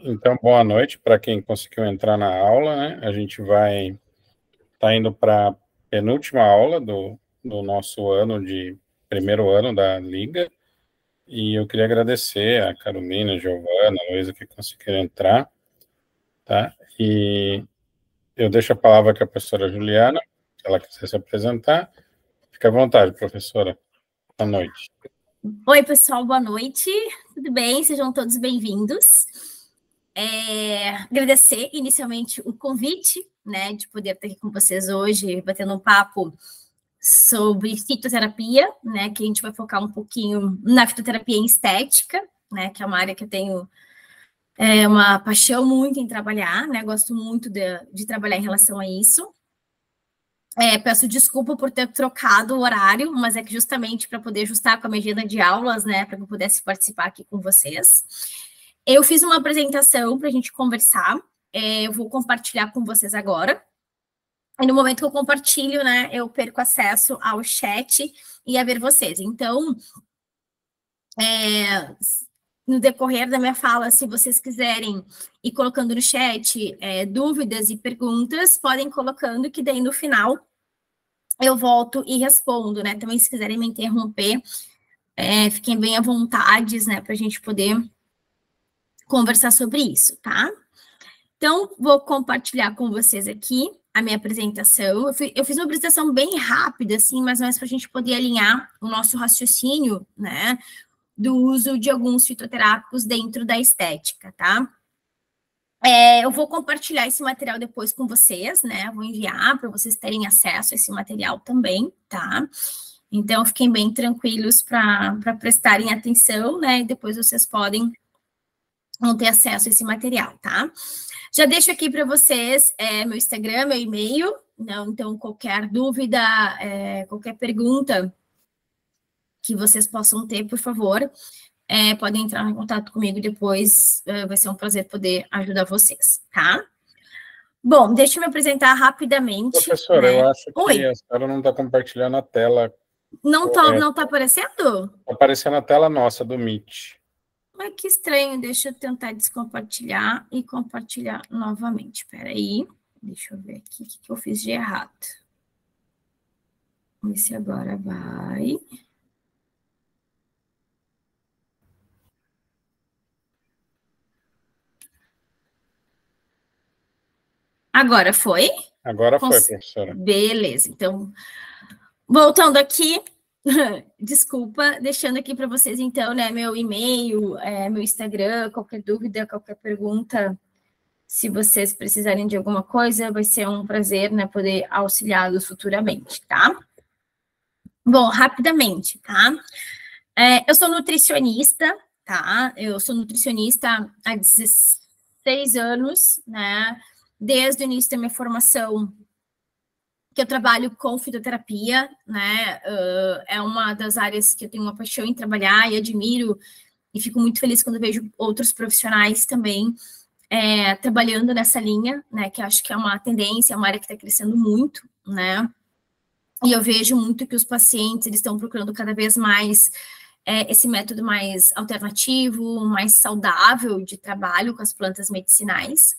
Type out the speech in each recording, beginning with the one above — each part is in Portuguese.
Então, boa noite para quem conseguiu entrar na aula, né? A gente vai estar indo para a penúltima aula do nosso primeiro ano da Liga, e eu queria agradecer a Carolina, a Giovana, a Luísa que conseguiram entrar, tá? E eu deixo a palavra com a professora Juliana, se ela quiser se apresentar. Fique à vontade, professora. Boa noite. Oi, pessoal, boa noite. Tudo bem? Sejam todos bem-vindos. Agradecer inicialmente o convite, né, de poder estar aqui com vocês hoje, batendo um papo sobre fitoterapia, né, que a gente vai focar um pouquinho na fitoterapia em estética, né, que é uma área que eu tenho uma paixão muito em trabalhar, né, gosto muito de trabalhar em relação a isso. Peço desculpa por ter trocado o horário, mas é que justamente para poder ajustar com a minha agenda de aulas, né, para que eu pudesse participar aqui com vocês. Eu fiz uma apresentação para a gente conversar, eu vou compartilhar com vocês agora. E no momento que eu compartilho, né, eu perco acesso ao chat e a ver vocês. Então, no decorrer da minha fala, se vocês quiserem ir colocando no chat dúvidas e perguntas, podem ir colocando, que daí no final eu volto e respondo, né? Também se quiserem me interromper, fiquem bem à vontade, né, para a gente poder conversar sobre isso, tá? Então, vou compartilhar com vocês aqui a minha apresentação. Eu fiz uma apresentação bem rápida, assim, mais ou menos para a gente poder alinhar o nosso raciocínio, né, do uso de alguns fitoterápicos dentro da estética, tá? Eu vou compartilhar esse material depois com vocês, né? Vou enviar para vocês terem acesso a esse material também, tá? Então, fiquem bem tranquilos para prestarem atenção, né? E depois vocês podem ter acesso a esse material, tá? Já deixo aqui para vocês meu Instagram, meu e-mail, não? Então, qualquer dúvida, qualquer pergunta que vocês possam ter, por favor, podem entrar em contato comigo depois, vai ser um prazer poder ajudar vocês, tá? Bom, deixa eu me apresentar rapidamente. Professora, né? eu acho que Oi. a senhora não está compartilhando a tela. Não tá aparecendo? Está aparecendo a tela nossa, do Meet. Mas que estranho, deixa eu tentar descompartilhar e compartilhar novamente. Espera aí, deixa eu ver aqui o que eu fiz de errado. Vamos ver se agora vai. Agora foi? Agora foi, professora. Beleza, então, voltando aqui, desculpa, deixando aqui para vocês, então, né, meu e-mail, meu Instagram, qualquer dúvida, qualquer pergunta, se vocês precisarem de alguma coisa, vai ser um prazer, né, poder auxiliá-los futuramente, tá? Bom, rapidamente, tá? Eu sou nutricionista, tá? Eu sou nutricionista há 16 anos, né? Desde o início da minha formação, que eu trabalho com fitoterapia, né? É uma das áreas que eu tenho uma paixão em trabalhar e admiro, e fico muito feliz quando vejo outros profissionais também trabalhando nessa linha, né? Que eu acho que é uma tendência, é uma área que está crescendo muito, né? E eu vejo muito que os pacientes eles estão procurando cada vez mais esse método mais alternativo, mais saudável de trabalho com as plantas medicinais.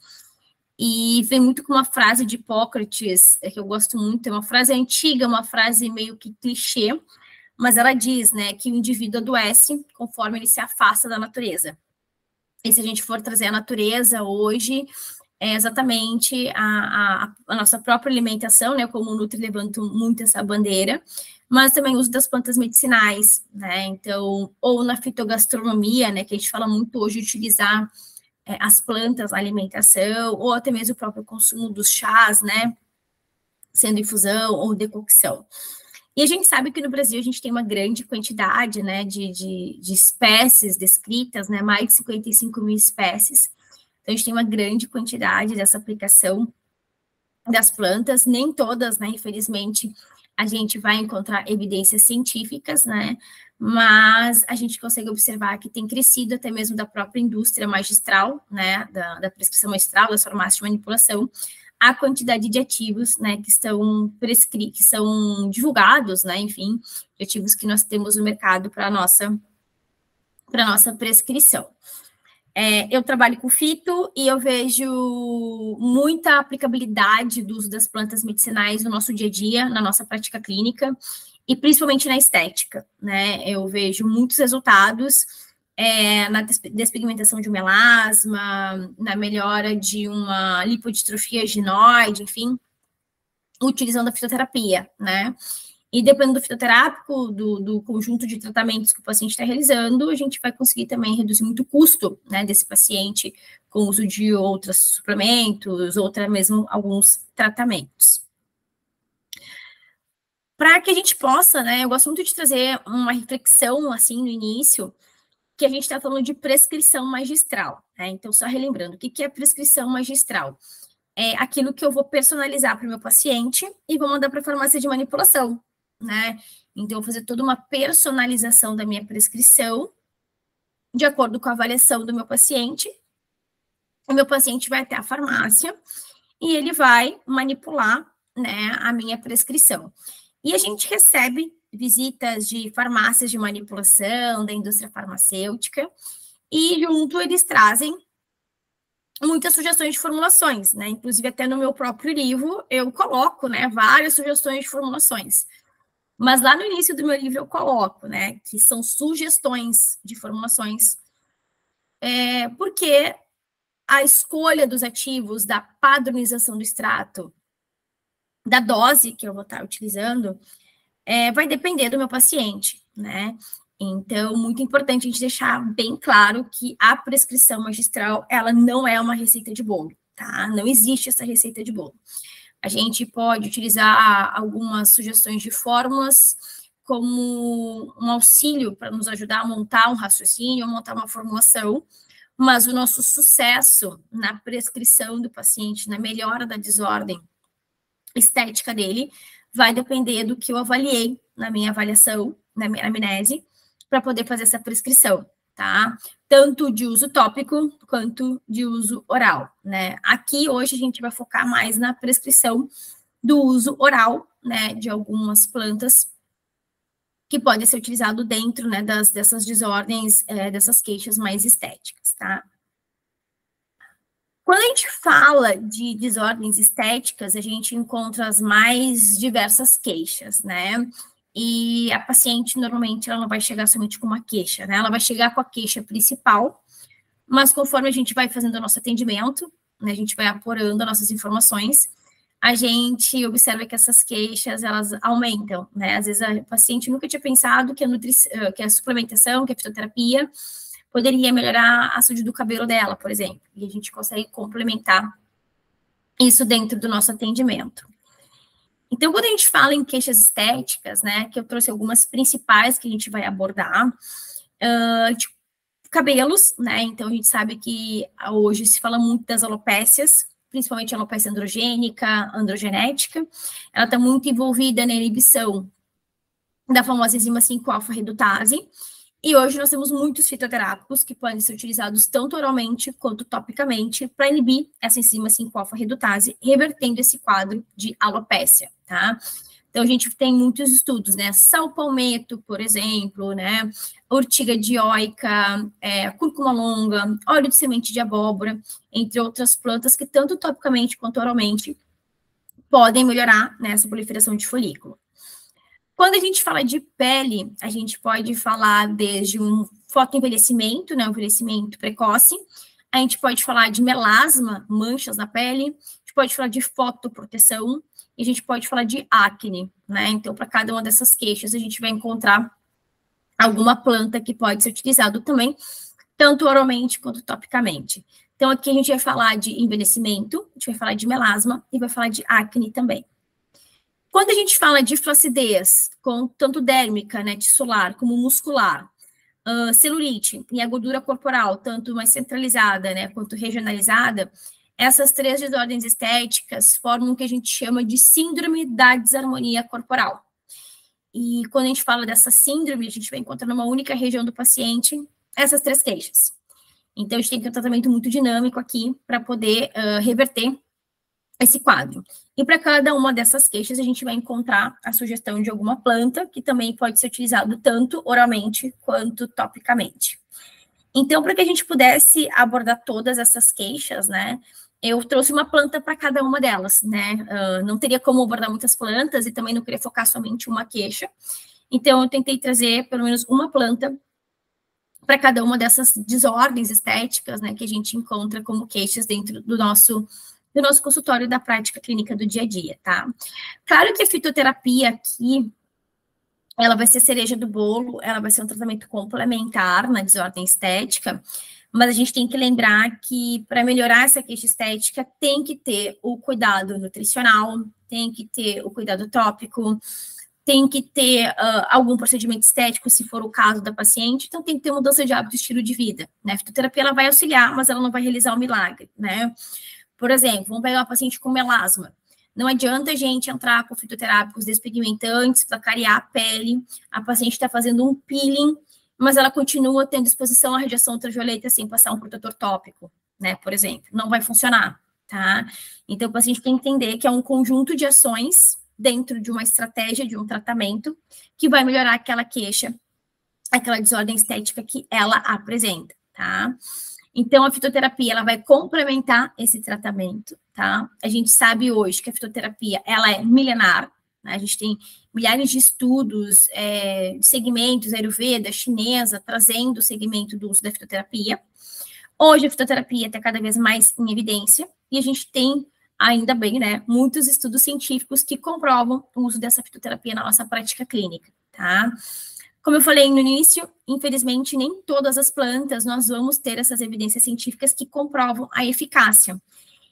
E vem muito com uma frase de Hipócrates, que eu gosto muito, é uma frase antiga, uma frase meio que clichê, mas ela diz, né, que o indivíduo adoece conforme ele se afasta da natureza. E se a gente for trazer a natureza hoje, é exatamente a nossa própria alimentação, né, como o Nutri levanta muito essa bandeira, mas também o uso das plantas medicinais, né, então, ou na fitogastronomia, né, que a gente fala muito hoje de utilizar as plantas na alimentação, ou até mesmo o próprio consumo dos chás, né, sendo infusão ou decocção. E a gente sabe que no Brasil a gente tem uma grande quantidade, né, de espécies descritas, né, mais de 55 mil espécies. Então, a gente tem uma grande quantidade dessa aplicação das plantas, nem todas, né, infelizmente, a gente vai encontrar evidências científicas, né, mas a gente consegue observar que tem crescido até mesmo da própria indústria magistral, né, da prescrição magistral, das farmácias de manipulação, a quantidade de ativos, né, que são divulgados, né, enfim, de ativos que nós temos no mercado para a nossa prescrição. Eu trabalho com fito e eu vejo muita aplicabilidade do uso das plantas medicinais no nosso dia a dia, na nossa prática clínica, e principalmente na estética, né? Eu vejo muitos resultados na despigmentação de um melasma, na melhora de uma lipodistrofia ginoide, enfim, utilizando a fitoterapia, né? E dependendo do fitoterápico, do conjunto de tratamentos que o paciente está realizando, a gente vai conseguir também reduzir muito o custo, né, desse paciente com o uso de outros suplementos, ou até mesmo alguns tratamentos. Para que a gente possa, né, eu gosto muito de trazer uma reflexão, assim, no início, que a gente está falando de prescrição magistral, né? Então, só relembrando, o que é prescrição magistral? É aquilo que eu vou personalizar para o meu paciente e vou mandar para a farmácia de manipulação, né? Então, eu vou fazer toda uma personalização da minha prescrição, de acordo com a avaliação do meu paciente. O meu paciente vai até a farmácia e ele vai manipular, né, a minha prescrição. E a gente recebe visitas de farmácias de manipulação, da indústria farmacêutica, e junto eles trazem muitas sugestões de formulações, né? Inclusive, até no meu próprio livro, eu coloco, né, várias sugestões de formulações. Mas lá no início do meu livro eu coloco, né, que são sugestões de formulações, porque a escolha dos ativos, da padronização do extrato, da dose que eu vou estar utilizando, vai depender do meu paciente, né? Então, muito importante a gente deixar bem claro que a prescrição magistral, ela não é uma receita de bolo, tá? Não existe essa receita de bolo. A gente pode utilizar algumas sugestões de fórmulas como um auxílio para nos ajudar a montar um raciocínio, a montar uma formulação, mas o nosso sucesso na prescrição do paciente, na melhora da desordem estética dele, vai depender do que eu avaliei na minha avaliação, na minha anamnese, para poder fazer essa prescrição, tá? Tanto de uso tópico quanto de uso oral, né? Aqui, hoje, a gente vai focar mais na prescrição do uso oral, né, de algumas plantas que podem ser utilizado dentro, né, dessas desordens, dessas queixas mais estéticas, tá? Quando a gente fala de desordens estéticas, a gente encontra as mais diversas queixas, né? E a paciente, normalmente, ela não vai chegar somente com uma queixa, né? Ela vai chegar com a queixa principal, mas conforme a gente vai fazendo o nosso atendimento, né, a gente vai apurando as nossas informações, a gente observa que essas queixas, elas aumentam, né? Às vezes, a paciente nunca tinha pensado que a suplementação, que a fitoterapia poderia melhorar a saúde do cabelo dela, por exemplo, e a gente consegue complementar isso dentro do nosso atendimento. Então, quando a gente fala em queixas estéticas, né, que eu trouxe algumas principais que a gente vai abordar, de cabelos, né, então a gente sabe que hoje se fala muito das alopécias, principalmente a alopecia androgênica, androgenética, ela está muito envolvida na inibição da famosa enzima 5-alfa-redutase, e hoje nós temos muitos fitoterápicos que podem ser utilizados tanto oralmente quanto topicamente para inibir essa enzima 5-alfa-redutase, revertendo esse quadro de alopécia, tá? Então, a gente tem muitos estudos, né? Sal-palmeto, por exemplo, né? Ortiga dioica, cúrcuma longa, óleo de semente de abóbora, entre outras plantas que tanto topicamente quanto oralmente podem melhorar, né, essa proliferação de folículo. Quando a gente fala de pele, a gente pode falar desde um fotoenvelhecimento, né, um envelhecimento precoce, a gente pode falar de melasma, manchas na pele, a gente pode falar de fotoproteção, e a gente pode falar de acne, né? Então, para cada uma dessas queixas, a gente vai encontrar alguma planta que pode ser utilizada também, tanto oralmente quanto topicamente. Então, aqui a gente vai falar de envelhecimento, a gente vai falar de melasma e vai falar de acne também. Quando a gente fala de flacidez, tanto dérmica, né, tissular, como muscular, celulite e a gordura corporal, tanto mais centralizada, né, quanto regionalizada, essas três desordens estéticas formam o que a gente chama de síndrome da desarmonia corporal. E quando a gente fala dessa síndrome, a gente vai encontrar numa única região do paciente essas três queixas. Então, a gente tem que ter um tratamento muito dinâmico aqui para poder reverter esse quadro. E para cada uma dessas queixas, a gente vai encontrar a sugestão de alguma planta, que também pode ser utilizado tanto oralmente quanto topicamente. Então, para que a gente pudesse abordar todas essas queixas, né, eu trouxe uma planta para cada uma delas, né, não teria como abordar muitas plantas e também não queria focar somente uma queixa, então eu tentei trazer pelo menos uma planta para cada uma dessas desordens estéticas, né, que a gente encontra como queixas dentro do nosso consultório da prática clínica do dia a dia, tá? Claro que a fitoterapia aqui, ela vai ser cereja do bolo, ela vai ser um tratamento complementar na desordem estética, mas a gente tem que lembrar que para melhorar essa queixa estética tem que ter o cuidado nutricional, tem que ter o cuidado tópico, tem que ter algum procedimento estético, se for o caso da paciente, então tem que ter mudança de hábito e estilo de vida, né? A fitoterapia, ela vai auxiliar, mas ela não vai realizar um milagre, né? Por exemplo, vamos pegar uma paciente com melasma. Não adianta a gente entrar com fitoterápicos despigmentantes para clarear a pele, a paciente está fazendo um peeling, mas ela continua tendo exposição à radiação ultravioleta sem passar um protetor tópico, né, por exemplo. Não vai funcionar, tá? Então, o paciente tem que entender que é um conjunto de ações dentro de uma estratégia, de um tratamento, que vai melhorar aquela queixa, aquela desordem estética que ela apresenta, tá? Então, a fitoterapia, ela vai complementar esse tratamento, tá? A gente sabe hoje que a fitoterapia, ela é milenar, né? A gente tem milhares de estudos, de segmentos, Ayurveda, chinesa, trazendo o segmento do uso da fitoterapia. Hoje, a fitoterapia está cada vez mais em evidência, e a gente tem, ainda bem, né, muitos estudos científicos que comprovam o uso dessa fitoterapia na nossa prática clínica, tá? Como eu falei no início, infelizmente, nem todas as plantas nós vamos ter essas evidências científicas que comprovam a eficácia.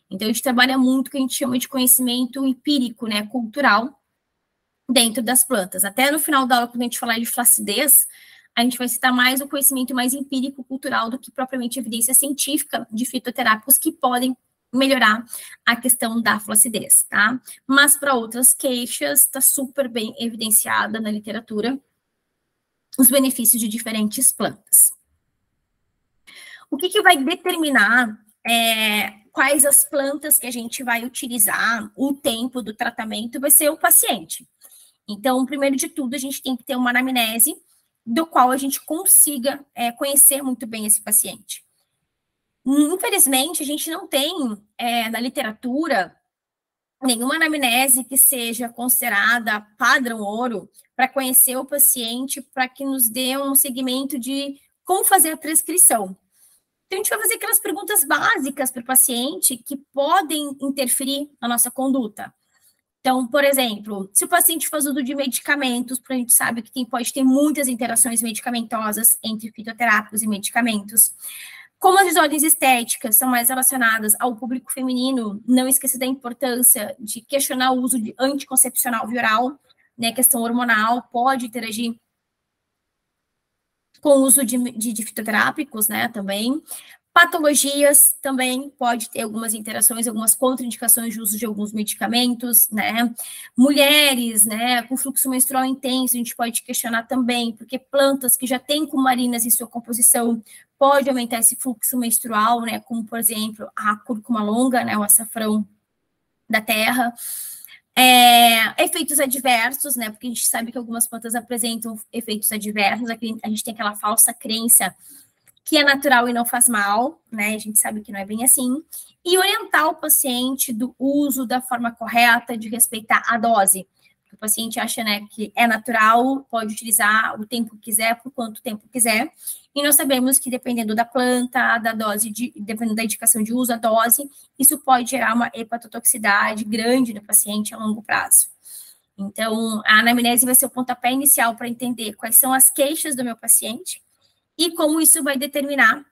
Então, a gente trabalha muito o que a gente chama de conhecimento empírico, né, cultural, dentro das plantas. Até no final da aula, quando a gente falar de flacidez, a gente vai citar mais o conhecimento mais empírico, cultural, do que propriamente evidência científica de fitoterápicos que podem melhorar a questão da flacidez, tá? Mas para outras queixas, está super bem evidenciada na literatura os benefícios de diferentes plantas. O que vai determinar quais as plantas que a gente vai utilizar, o tempo do tratamento, vai ser o paciente. Então, primeiro de tudo, a gente tem que ter uma anamnese do qual a gente consiga conhecer muito bem esse paciente. Infelizmente, a gente não tem na literatura nenhuma anamnese que seja considerada padrão ouro para conhecer o paciente, para que nos dê um segmento de como fazer a prescrição. Então, a gente vai fazer aquelas perguntas básicas para o paciente que podem interferir na nossa conduta. Então, por exemplo, se o paciente faz uso de medicamentos, porque a gente sabe que pode ter muitas interações medicamentosas entre fitoterápicos e medicamentos. Como as desordens estéticas são mais relacionadas ao público feminino, não esqueça da importância de questionar o uso de anticoncepcional via oral, né, a questão hormonal pode interagir com o uso de fitoterápicos, né, também. Patologias também pode ter algumas interações, algumas contraindicações de uso de alguns medicamentos, né? Mulheres, né, com fluxo menstrual intenso, a gente pode questionar também, porque plantas que já têm cumarinas em sua composição pode aumentar esse fluxo menstrual, né? Como, por exemplo, a cúrcuma longa, né, o açafrão da terra. Efeitos adversos, né? Porque a gente sabe que algumas plantas apresentam efeitos adversos, a gente tem aquela falsa crença que é natural e não faz mal, né? A gente sabe que não é bem assim. E orientar o paciente do uso da forma correta, de respeitar a dose. O paciente acha, né, que é natural, pode utilizar o tempo que quiser, por quanto tempo quiser. E nós sabemos que dependendo da planta, da dose, dependendo da indicação de uso, a dose, isso pode gerar uma hepatotoxicidade grande no paciente a longo prazo. Então, a anamnese vai ser o pontapé inicial para entender quais são as queixas do meu paciente e como isso vai determinar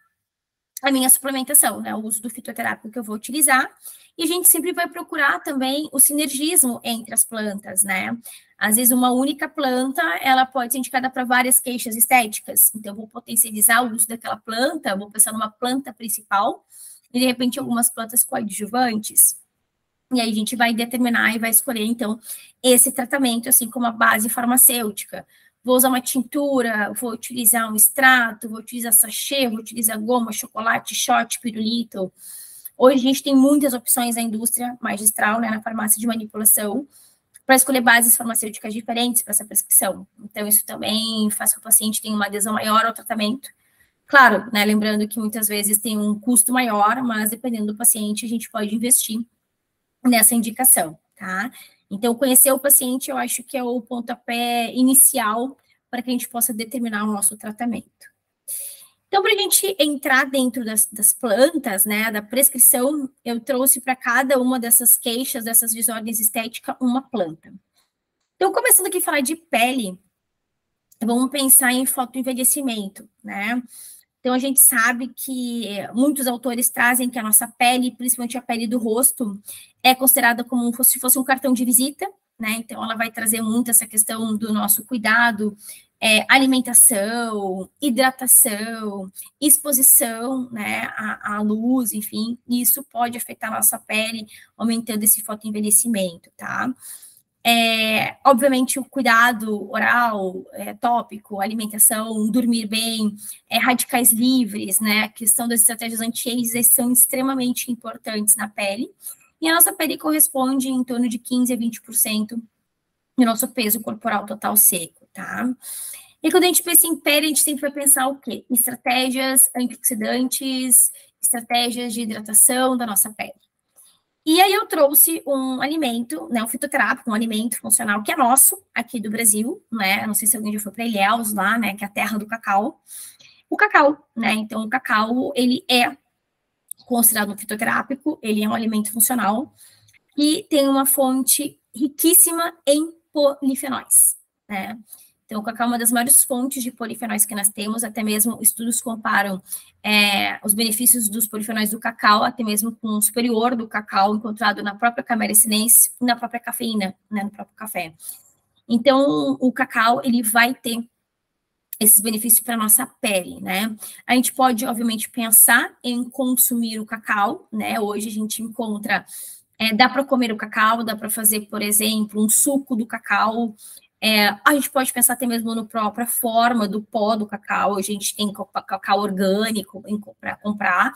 a minha suplementação, né, o uso do fitoterápico que eu vou utilizar. E a gente sempre vai procurar também o sinergismo entre as plantas, né? Às vezes, uma única planta, ela pode ser indicada para várias queixas estéticas. Então, eu vou potencializar o uso daquela planta, vou pensar numa planta principal, e, de repente, algumas plantas coadjuvantes. E aí, a gente vai determinar e vai escolher, então, esse tratamento, assim como a base farmacêutica. Vou usar uma tintura, vou utilizar um extrato, vou utilizar sachê, vou utilizar goma, chocolate, shot, pirulito. Hoje a gente tem muitas opções na indústria magistral, né, na farmácia de manipulação, para escolher bases farmacêuticas diferentes para essa prescrição. Então, isso também faz com que o paciente tenha uma adesão maior ao tratamento, Claro, né, lembrando que muitas vezes tem um custo maior, mas dependendo do paciente, a gente pode investir nessa indicação, tá? Então, conhecer o paciente, eu acho que é o pontapé inicial para que a gente possa determinar o nosso tratamento. Então, para a gente entrar dentro das plantas, né, da prescrição, eu trouxe para cada uma dessas queixas, dessas desordens estéticas, uma planta. Então, começando aqui a falar de pele, vamos pensar em fotoenvelhecimento, né? Então, a gente sabe que muitos autores trazem que a nossa pele, principalmente a pele do rosto, é considerada como se fosse um cartão de visita, né? Então, ela vai trazer muito essa questão do nosso cuidado, alimentação, hidratação, exposição, né, à luz, enfim, e isso pode afetar a nossa pele, aumentando esse fotoenvelhecimento, tá? Obviamente, o cuidado oral, tópico, alimentação, dormir bem, radicais livres, né? A questão das estratégias anti-aging são extremamente importantes na pele. E a nossa pele corresponde em torno de 15% a 20% do nosso peso corporal total seco, tá? E quando a gente pensa em pele, a gente sempre vai pensar o quê? Estratégias antioxidantes, estratégias de hidratação da nossa pele. E aí eu trouxe um alimento, né, um fitoterápico, um alimento funcional que é nosso, aqui do Brasil, né, não sei se alguém já foi para Ilhéus lá, né, que é a terra do cacau. O cacau, né, então o cacau, ele é considerado um fitoterápico, ele é um alimento funcional que tem uma fonte riquíssima em polifenóis, né. Então, o cacau é uma das maiores fontes de polifenóis que nós temos, até mesmo estudos comparam os benefícios dos polifenóis do cacau, até mesmo com o superior do cacau encontrado na própria Camellia sinensis e na própria cafeína, né, no próprio café. Então, o cacau, ele vai ter esses benefícios para a nossa pele, né? A gente pode, obviamente, pensar em consumir o cacau, né? Hoje a gente encontra, dá para comer o cacau, dá para fazer, por exemplo, um suco do cacau. A gente pode pensar até mesmo na própria forma do pó do cacau, a gente tem cacau orgânico para comprar,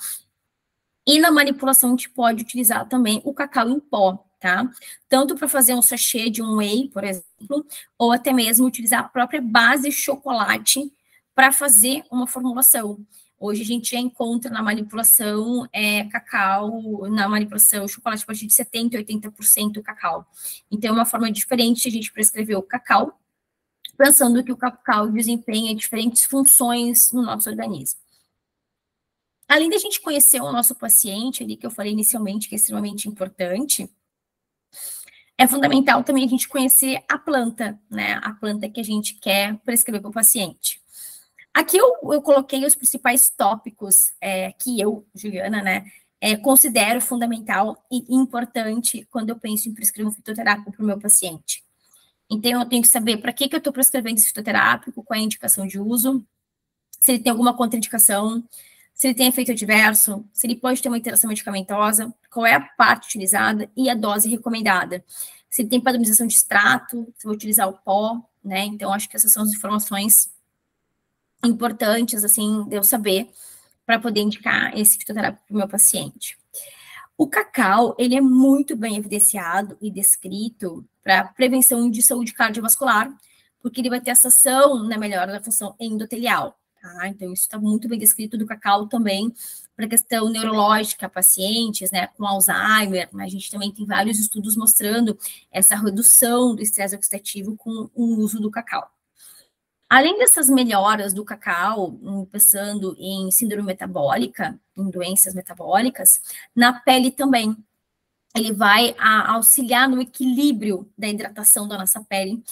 e na manipulação a gente pode utilizar também o cacau em pó, tá? Tanto para fazer um sachê de um whey, por exemplo, ou até mesmo utilizar a própria base de chocolate para fazer uma formulação. Hoje a gente já encontra na manipulação cacau, na manipulação chocolate a partir de 70%, 80% cacau. Então, é uma forma diferente de a gente prescrever o cacau, pensando que o cacau desempenha diferentes funções no nosso organismo. Além da gente conhecer o nosso paciente, ali que eu falei inicialmente, que é extremamente importante, é fundamental também a gente conhecer a planta, né? A planta que a gente quer prescrever para o paciente. Aqui eu coloquei os principais tópicos que eu, Juliana, né, considero fundamental e importante quando eu penso em prescrever um fitoterápico para o meu paciente. Então, eu tenho que saber para que eu estou prescrevendo esse fitoterápico, qual é a indicação de uso, se ele tem alguma contraindicação, se ele tem efeito adverso, se ele pode ter uma interação medicamentosa, qual é a parte utilizada e a dose recomendada. Se ele tem padronização de extrato, se eu vou utilizar o pó, né? Então, acho que essas são as informações importantes, assim, de eu saber para poder indicar esse fitoterápico para o meu paciente. O cacau, ele é muito bem evidenciado e descrito para prevenção de saúde cardiovascular, porque ele vai ter essa ação na melhora da função endotelial, tá? Então, isso está muito bem descrito do cacau também para questão neurológica, pacientes, né, com Alzheimer, a gente também tem vários estudos mostrando essa redução do estresse oxidativo com o uso do cacau. Além dessas melhoras do cacau, pensando em síndrome metabólica, em doenças metabólicas, na pele também. Ele vai auxiliar no equilíbrio da hidratação da nossa pele,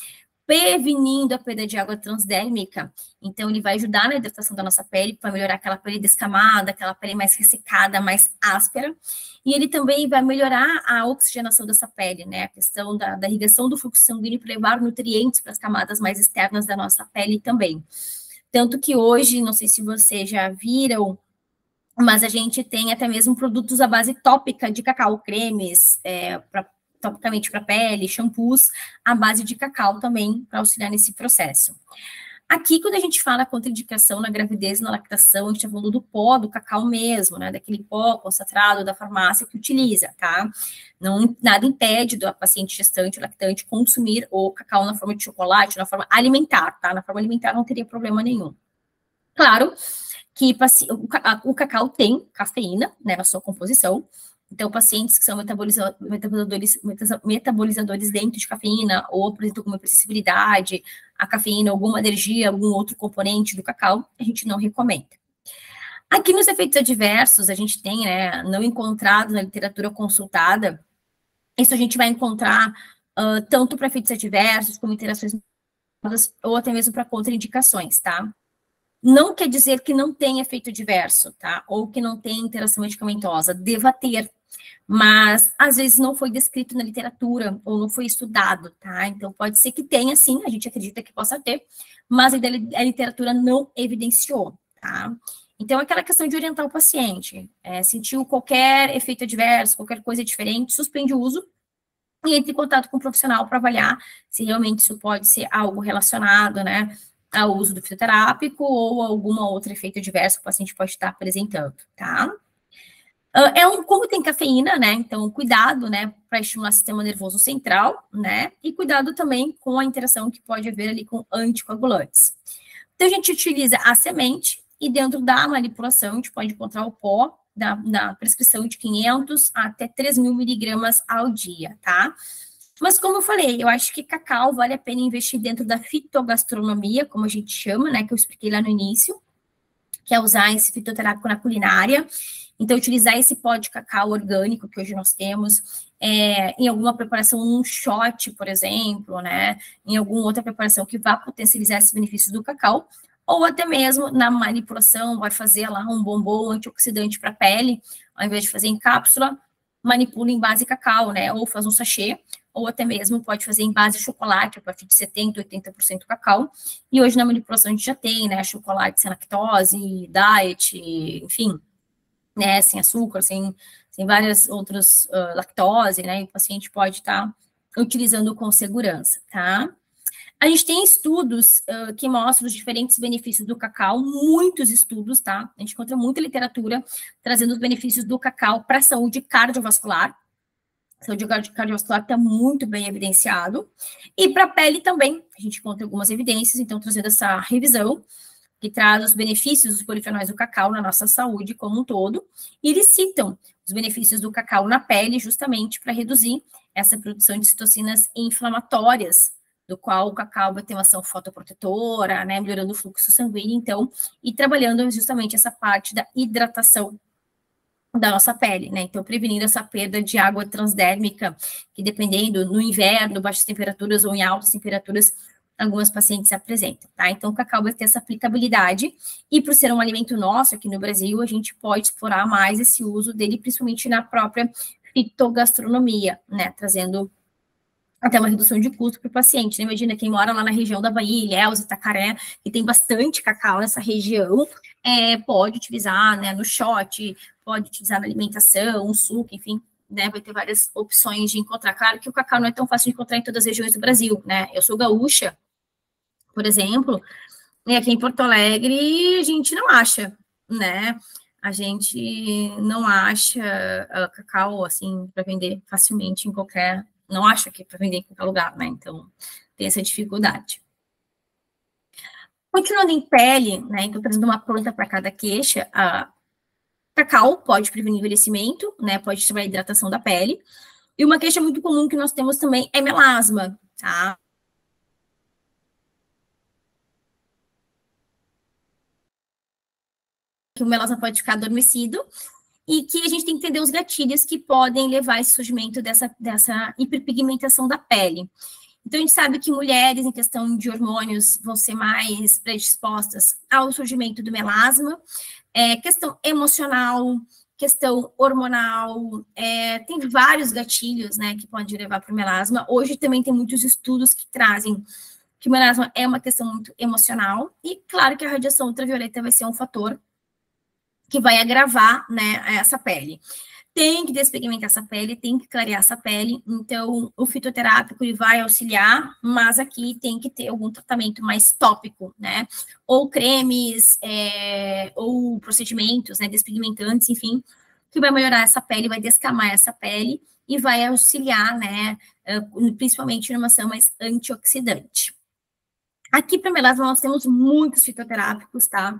prevenindo a perda de água transdérmica. Então, ele vai ajudar na hidratação da nossa pele, para melhorar aquela pele descamada, aquela pele mais ressecada, mais áspera. E ele também vai melhorar a oxigenação dessa pele, né? A questão da irrigação do fluxo sanguíneo para levar nutrientes para as camadas mais externas da nossa pele também. Tanto que hoje, não sei se vocês já viram, mas a gente tem até mesmo produtos à base tópica de cacau, cremes, topicamente para pele, shampoos, à base de cacau também, para auxiliar nesse processo. Aqui, quando a gente fala contraindicação na gravidez e na lactação, a gente está falando do pó do cacau mesmo, né? Daquele pó concentrado da farmácia que utiliza, tá? Não, nada impede do paciente gestante ou lactante consumir o cacau na forma de chocolate, na forma alimentar, tá? Na forma alimentar não teria problema nenhum. Claro que o cacau tem cafeína, né, na sua composição. Então, pacientes que são metabolizadores dentro de cafeína ou apresentam alguma hipersensibilidade à cafeína, alguma alergia, algum outro componente do cacau, a gente não recomenda. Aqui nos efeitos adversos, a gente tem, né, não encontrado na literatura consultada, isso a gente vai encontrar tanto para efeitos adversos, como interações ou até mesmo para contraindicações, tá? Não quer dizer que não tem efeito adverso, tá? Ou que não tem interação medicamentosa, deva ter, mas às vezes não foi descrito na literatura ou não foi estudado, tá? Então pode ser que tenha sim, a gente acredita que possa ter, mas a literatura não evidenciou, tá? Então aquela questão de orientar o paciente, sentiu qualquer efeito adverso, qualquer coisa diferente, suspende o uso e entre em contato com o profissional para avaliar se realmente isso pode ser algo relacionado, né, ao uso do fitoterápico ou alguma outra efeito adverso que o paciente pode estar apresentando, tá? Como tem cafeína, né? Então, cuidado, né, para estimular o sistema nervoso central, né? E cuidado também com a interação que pode haver ali com anticoagulantes. Então, a gente utiliza a semente e dentro da manipulação a gente pode encontrar o pó da prescrição de 500 até 3.000 miligramas ao dia, tá? Mas como eu falei, eu acho que cacau vale a pena investir dentro da fitogastronomia, como a gente chama, né, que eu expliquei lá no início, que é usar esse fitoterápico na culinária. Então, utilizar esse pó de cacau orgânico que hoje nós temos em alguma preparação, um shot, por exemplo, né, em alguma outra preparação que vá potencializar esses benefícios do cacau, ou até mesmo na manipulação, vai fazer lá um bombom antioxidante para a pele, ao invés de fazer em cápsula, manipula em base cacau, né, ou faz um sachê, ou até mesmo pode fazer em base de chocolate, a partir de 70%, 80% cacau. E hoje na manipulação a gente já tem, né, chocolate sem lactose, diet, enfim, né, sem açúcar, sem várias outras lactose, né, e o paciente pode estar utilizando com segurança, tá? A gente tem estudos que mostram os diferentes benefícios do cacau, muitos estudos, tá? A gente encontra muita literatura trazendo os benefícios do cacau para a saúde cardiovascular. A saúde cardiovascular está muito bem evidenciado. E para a pele também, a gente encontra algumas evidências, então trazendo essa revisão, que traz os benefícios dos polifenóis do cacau na nossa saúde como um todo, e eles citam os benefícios do cacau na pele justamente para reduzir essa produção de citocinas inflamatórias, do qual o cacau vai ter uma ação fotoprotetora, né, melhorando o fluxo sanguíneo, então, e trabalhando justamente essa parte da hidratação da nossa pele, né, então prevenindo essa perda de água transdérmica, que dependendo, no inverno, baixas temperaturas ou em altas temperaturas, algumas pacientes apresentam, tá? Então, o cacau vai ter essa aplicabilidade, e por ser um alimento nosso aqui no Brasil, a gente pode explorar mais esse uso dele, principalmente na própria fitogastronomia, né, trazendo até uma redução de custo para o paciente, né? Imagina quem mora lá na região da Bahia, Ilhéus, Itacaré, que tem bastante cacau nessa região, pode utilizar, né, no shot, pode utilizar na alimentação, um suco, enfim, né, vai ter várias opções de encontrar. Claro que o cacau não é tão fácil de encontrar em todas as regiões do Brasil, né? Eu sou gaúcha, por exemplo, e aqui em Porto Alegre a gente não acha, né? A gente não acha cacau, assim, para vender facilmente em qualquer... Não acha que é para vender em qualquer lugar, né? Então, tem essa dificuldade. Continuando em pele, né? Então, trazendo uma planta para cada queixa, a cacau pode prevenir envelhecimento, né? Pode estimular a hidratação da pele. E uma queixa muito comum que nós temos também é melasma, tá? Que o melasma pode ficar adormecido e que a gente tem que entender os gatilhos que podem levar a esse surgimento dessa hiperpigmentação da pele. Então, a gente sabe que mulheres, em questão de hormônios, vão ser mais predispostas ao surgimento do melasma, questão emocional, questão hormonal, tem vários gatilhos, né, que podem levar para o melasma. Hoje também tem muitos estudos que trazem que o melasma é uma questão muito emocional, e claro que a radiação ultravioleta vai ser um fator que vai agravar, né, essa pele. Tem que despigmentar essa pele, tem que clarear essa pele, então o fitoterápico ele vai auxiliar, mas aqui tem que ter algum tratamento mais tópico, né, ou cremes, ou procedimentos, né, despigmentantes, enfim, que vai melhorar essa pele, vai descamar essa pele e vai auxiliar, né, principalmente numa ação mais antioxidante. Aqui para melasma nós temos muitos fitoterápicos, tá?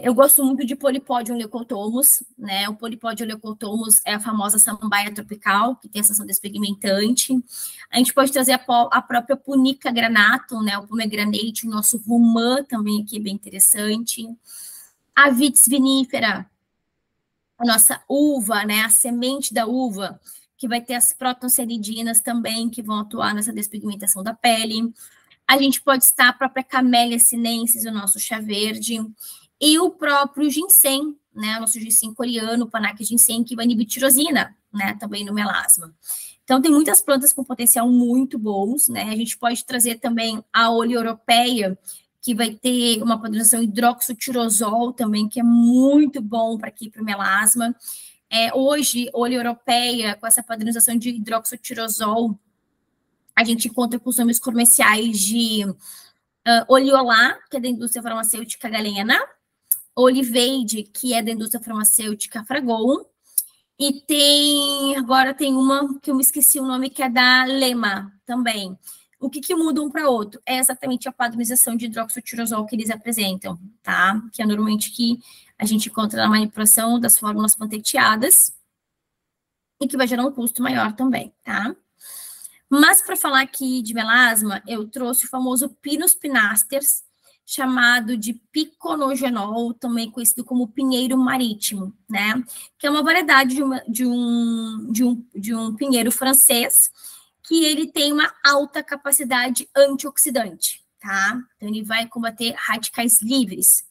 Eu gosto muito de Polypodium leucotomus, né? O Polypodium leucotomus é a famosa samambaia tropical, que tem essa ação despigmentante. A gente pode trazer a própria Punica granatum, né? O pomegranate, o nosso romã também aqui é bem interessante. A Vitis vinifera, a nossa uva, né? A semente da uva, que vai ter as protonceridinas também, que vão atuar nessa despigmentação da pele. A gente pode estar a própria Camellia sinensis, o nosso chá verde, e o próprio ginseng, né, o nosso ginseng coreano, o panac ginseng, que vai inibir tirosina, né, também no melasma. Então, tem muitas plantas com potencial muito bons, né, a gente pode trazer também a oleoeuropeia, que vai ter uma padronização hidroxotirosol também, que é muito bom para aqui, para o melasma. Hoje, oleoeuropeia, com essa padronização de hidroxotirosol, a gente encontra com os nomes comerciais de Oleolá, que é da indústria farmacêutica Galena, Oliveide, que é da indústria farmacêutica Fragon, e agora tem uma que eu me esqueci o nome, que é da Lema também. O que muda um para outro? É exatamente a padronização de hidroxotirosol que eles apresentam, tá? Que é normalmente que a gente encontra na manipulação das fórmulas panteteadas e que vai gerar um custo maior também, tá? Mas para falar aqui de melasma, eu trouxe o famoso Pinus pinasters, chamado de piconogenol, também conhecido como pinheiro marítimo, né? Que é uma variedade de um pinheiro francês, que ele tem uma alta capacidade antioxidante, tá? Então, ele vai combater radicais livres.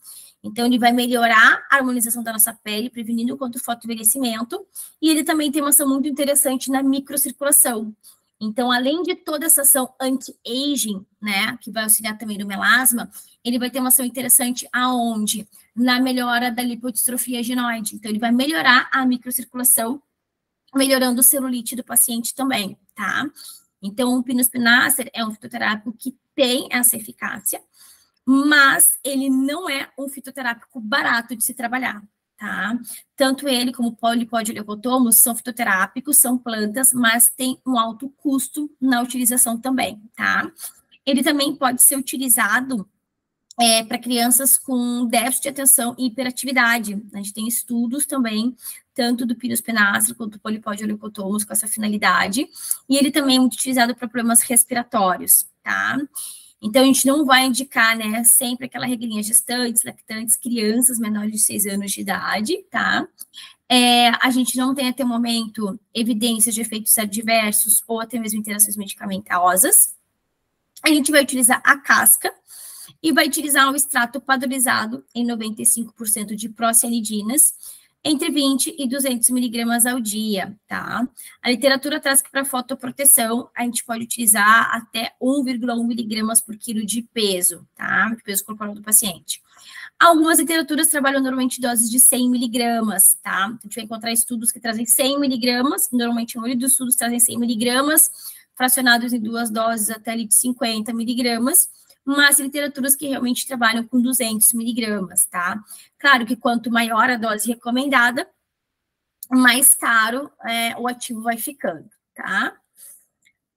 Então, ele vai melhorar a harmonização da nossa pele, prevenindo contra o fotoenvelhecimento, e ele também tem uma ação muito interessante na microcirculação. Então, além de toda essa ação anti-aging, né, que vai auxiliar também no melasma, ele vai ter uma ação interessante aonde? Na melhora da lipodistrofia ginoide. Então, ele vai melhorar a microcirculação, melhorando o celulite do paciente também, tá? Então, o Pinus pinaster é um fitoterápico que tem essa eficácia, mas ele não é um fitoterápico barato de se trabalhar, tá? Tanto ele como o Polypodium leucotomus são fitoterápicos, são plantas, mas tem um alto custo na utilização também, tá? Ele também pode ser utilizado para crianças com déficit de atenção e hiperatividade. A gente tem estudos também, tanto do Pinus pinaster quanto do Polypodium leucotomus com essa finalidade, e ele também é muito utilizado para problemas respiratórios, tá? Então, a gente não vai indicar, né, sempre aquela regrinha gestantes, lactantes, crianças menores de 6 anos de idade, tá? A gente não tem, até o momento, evidências de efeitos adversos ou até mesmo interações medicamentosas. A gente vai utilizar a casca e vai utilizar o extrato padronizado em 95% de procianidinas, entre 20 e 200 miligramas ao dia, tá? A literatura traz que para fotoproteção, a gente pode utilizar até 1,1 miligramas por quilo de peso, tá? De peso corporal do paciente. Algumas literaturas trabalham normalmente doses de 100 miligramas, tá? A gente vai encontrar estudos que trazem 100 miligramas, normalmente a maioria dos estudos trazem 100 miligramas, fracionados em 2 doses até ali de 50 miligramas, mas literaturas que realmente trabalham com 200 miligramas, tá? Claro que quanto maior a dose recomendada, mais caro o ativo vai ficando, tá?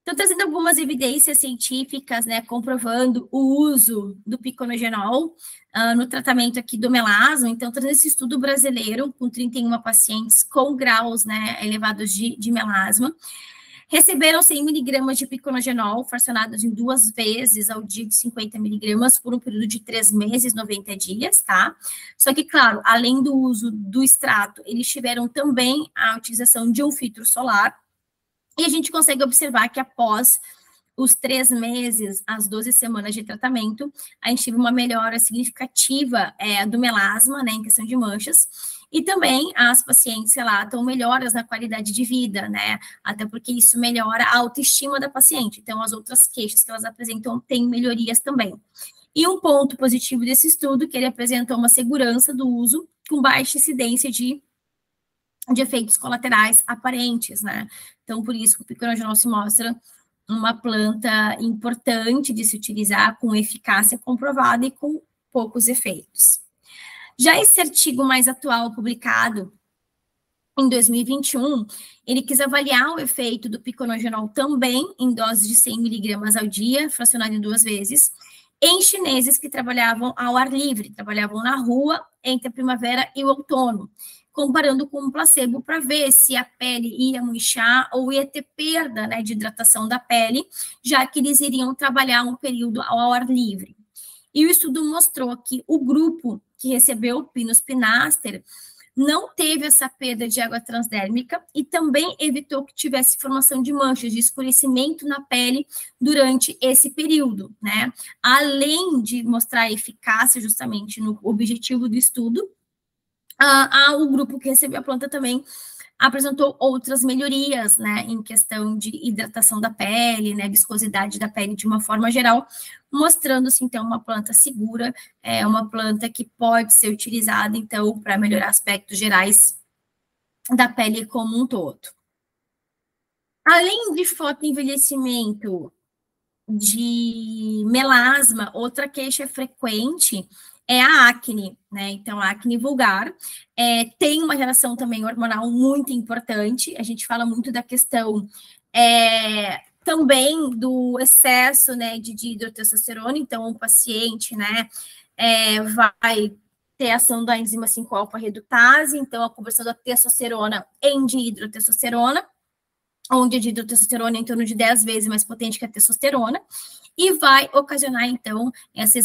Então, trazendo algumas evidências científicas, né, comprovando o uso do piconogenol no tratamento aqui do melasma. Então, trazendo esse estudo brasileiro com 31 pacientes com graus, né, elevados de melasma, receberam 100 miligramas de piconogenol, fracionados em 2 vezes ao dia de 50 miligramas, por um período de 3 meses, 90 dias, tá? Só que, claro, além do uso do extrato, eles tiveram também a utilização de um filtro solar, e a gente consegue observar que após os 3 meses, as 12 semanas de tratamento, a gente teve uma melhora significativa do melasma, né, em questão de manchas, e também as pacientes relatam melhoras na qualidade de vida, né? Até porque isso melhora a autoestima da paciente. Então, as outras queixas que elas apresentam têm melhorias também. E um ponto positivo desse estudo é que ele apresentou uma segurança do uso com baixa incidência de efeitos colaterais aparentes, né? Então, por isso que o piconogenol se mostra uma planta importante de se utilizar, com eficácia comprovada e com poucos efeitos. Já esse artigo mais atual, publicado em 2021, ele quis avaliar o efeito do piconogenol também em doses de 100 miligramas ao dia, fracionado em 2 vezes, em chineses que trabalhavam ao ar livre, trabalhavam na rua entre a primavera e o outono, comparando com um placebo para ver se a pele ia murchar ou ia ter perda, né, de hidratação da pele, já que eles iriam trabalhar um período ao ar livre. E o estudo mostrou que o grupo que recebeu o Pinus Pinaster não teve essa perda de água transdérmica e também evitou que tivesse formação de manchas, de escurecimento na pele durante esse período, né? Além de mostrar a eficácia justamente no objetivo do estudo, o grupo que recebeu a planta também apresentou outras melhorias, né, em questão de hidratação da pele, né, viscosidade da pele de uma forma geral, mostrando-se, então, uma planta segura, uma planta que pode ser utilizada, então, para melhorar aspectos gerais da pele como um todo. Além de fotoenvelhecimento, de melasma, outra queixa frequente é a acne, né? Então, a acne vulgar tem uma relação também hormonal muito importante. A gente fala muito da questão também do excesso, né, de hidrotestosterona. Então, o paciente, né, vai ter ação da enzima 5-alfa-redutase, então a conversão da testosterona em dihidrotestosterona, onde a dihidrotestosterona é em torno de 10 vezes mais potente que a testosterona, e vai ocasionar, então, essa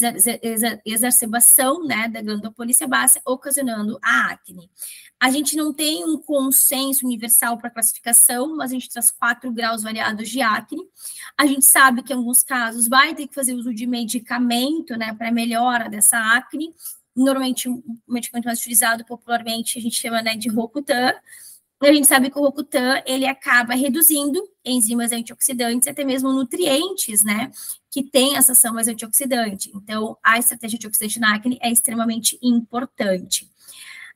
exacerbação, né, da glândula polissebácea, ocasionando a acne. A gente não tem um consenso universal para classificação, mas a gente traz 4 graus variados de acne. A gente sabe que, em alguns casos, vai ter que fazer uso de medicamento, né, para melhora dessa acne. Normalmente, o medicamento mais utilizado popularmente, a gente chama, né, de Rocutan. A gente sabe que o Rocutan, ele acaba reduzindo enzimas antioxidantes, até mesmo nutrientes, né, que tem essa ação mais antioxidante. Então, a estratégia antioxidante na acne é extremamente importante.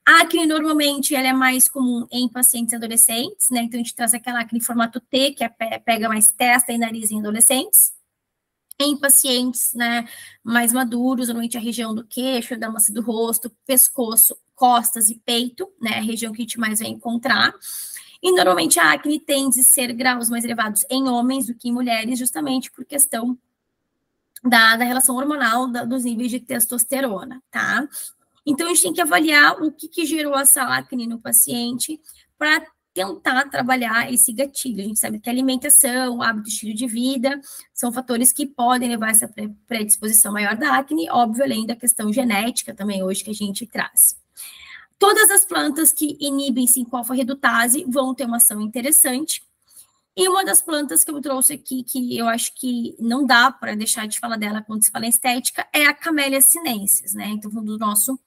A acne, normalmente, ela é mais comum em pacientes adolescentes, né, então a gente traz aquela acne em formato T, que pega mais testa e nariz em adolescentes. Em pacientes, né, mais maduros, normalmente a região do queixo, da maçã do rosto, pescoço, costas e peito, né, a região que a gente mais vai encontrar. E normalmente a acne tende a ser graus mais elevados em homens do que em mulheres, justamente por questão da relação hormonal dos níveis de testosterona, tá? Então a gente tem que avaliar o que gerou essa acne no paciente para tentar trabalhar esse gatilho. A gente sabe que a alimentação, o hábito, estilo de vida, são fatores que podem levar a essa predisposição maior da acne, óbvio, além da questão genética também hoje que a gente traz. Todas as plantas que inibem 5-alfa-redutase vão ter uma ação interessante. E uma das plantas que eu trouxe aqui, que eu acho que não dá para deixar de falar dela quando se fala em estética, é a Camellia sinensis, né? Então, do nosso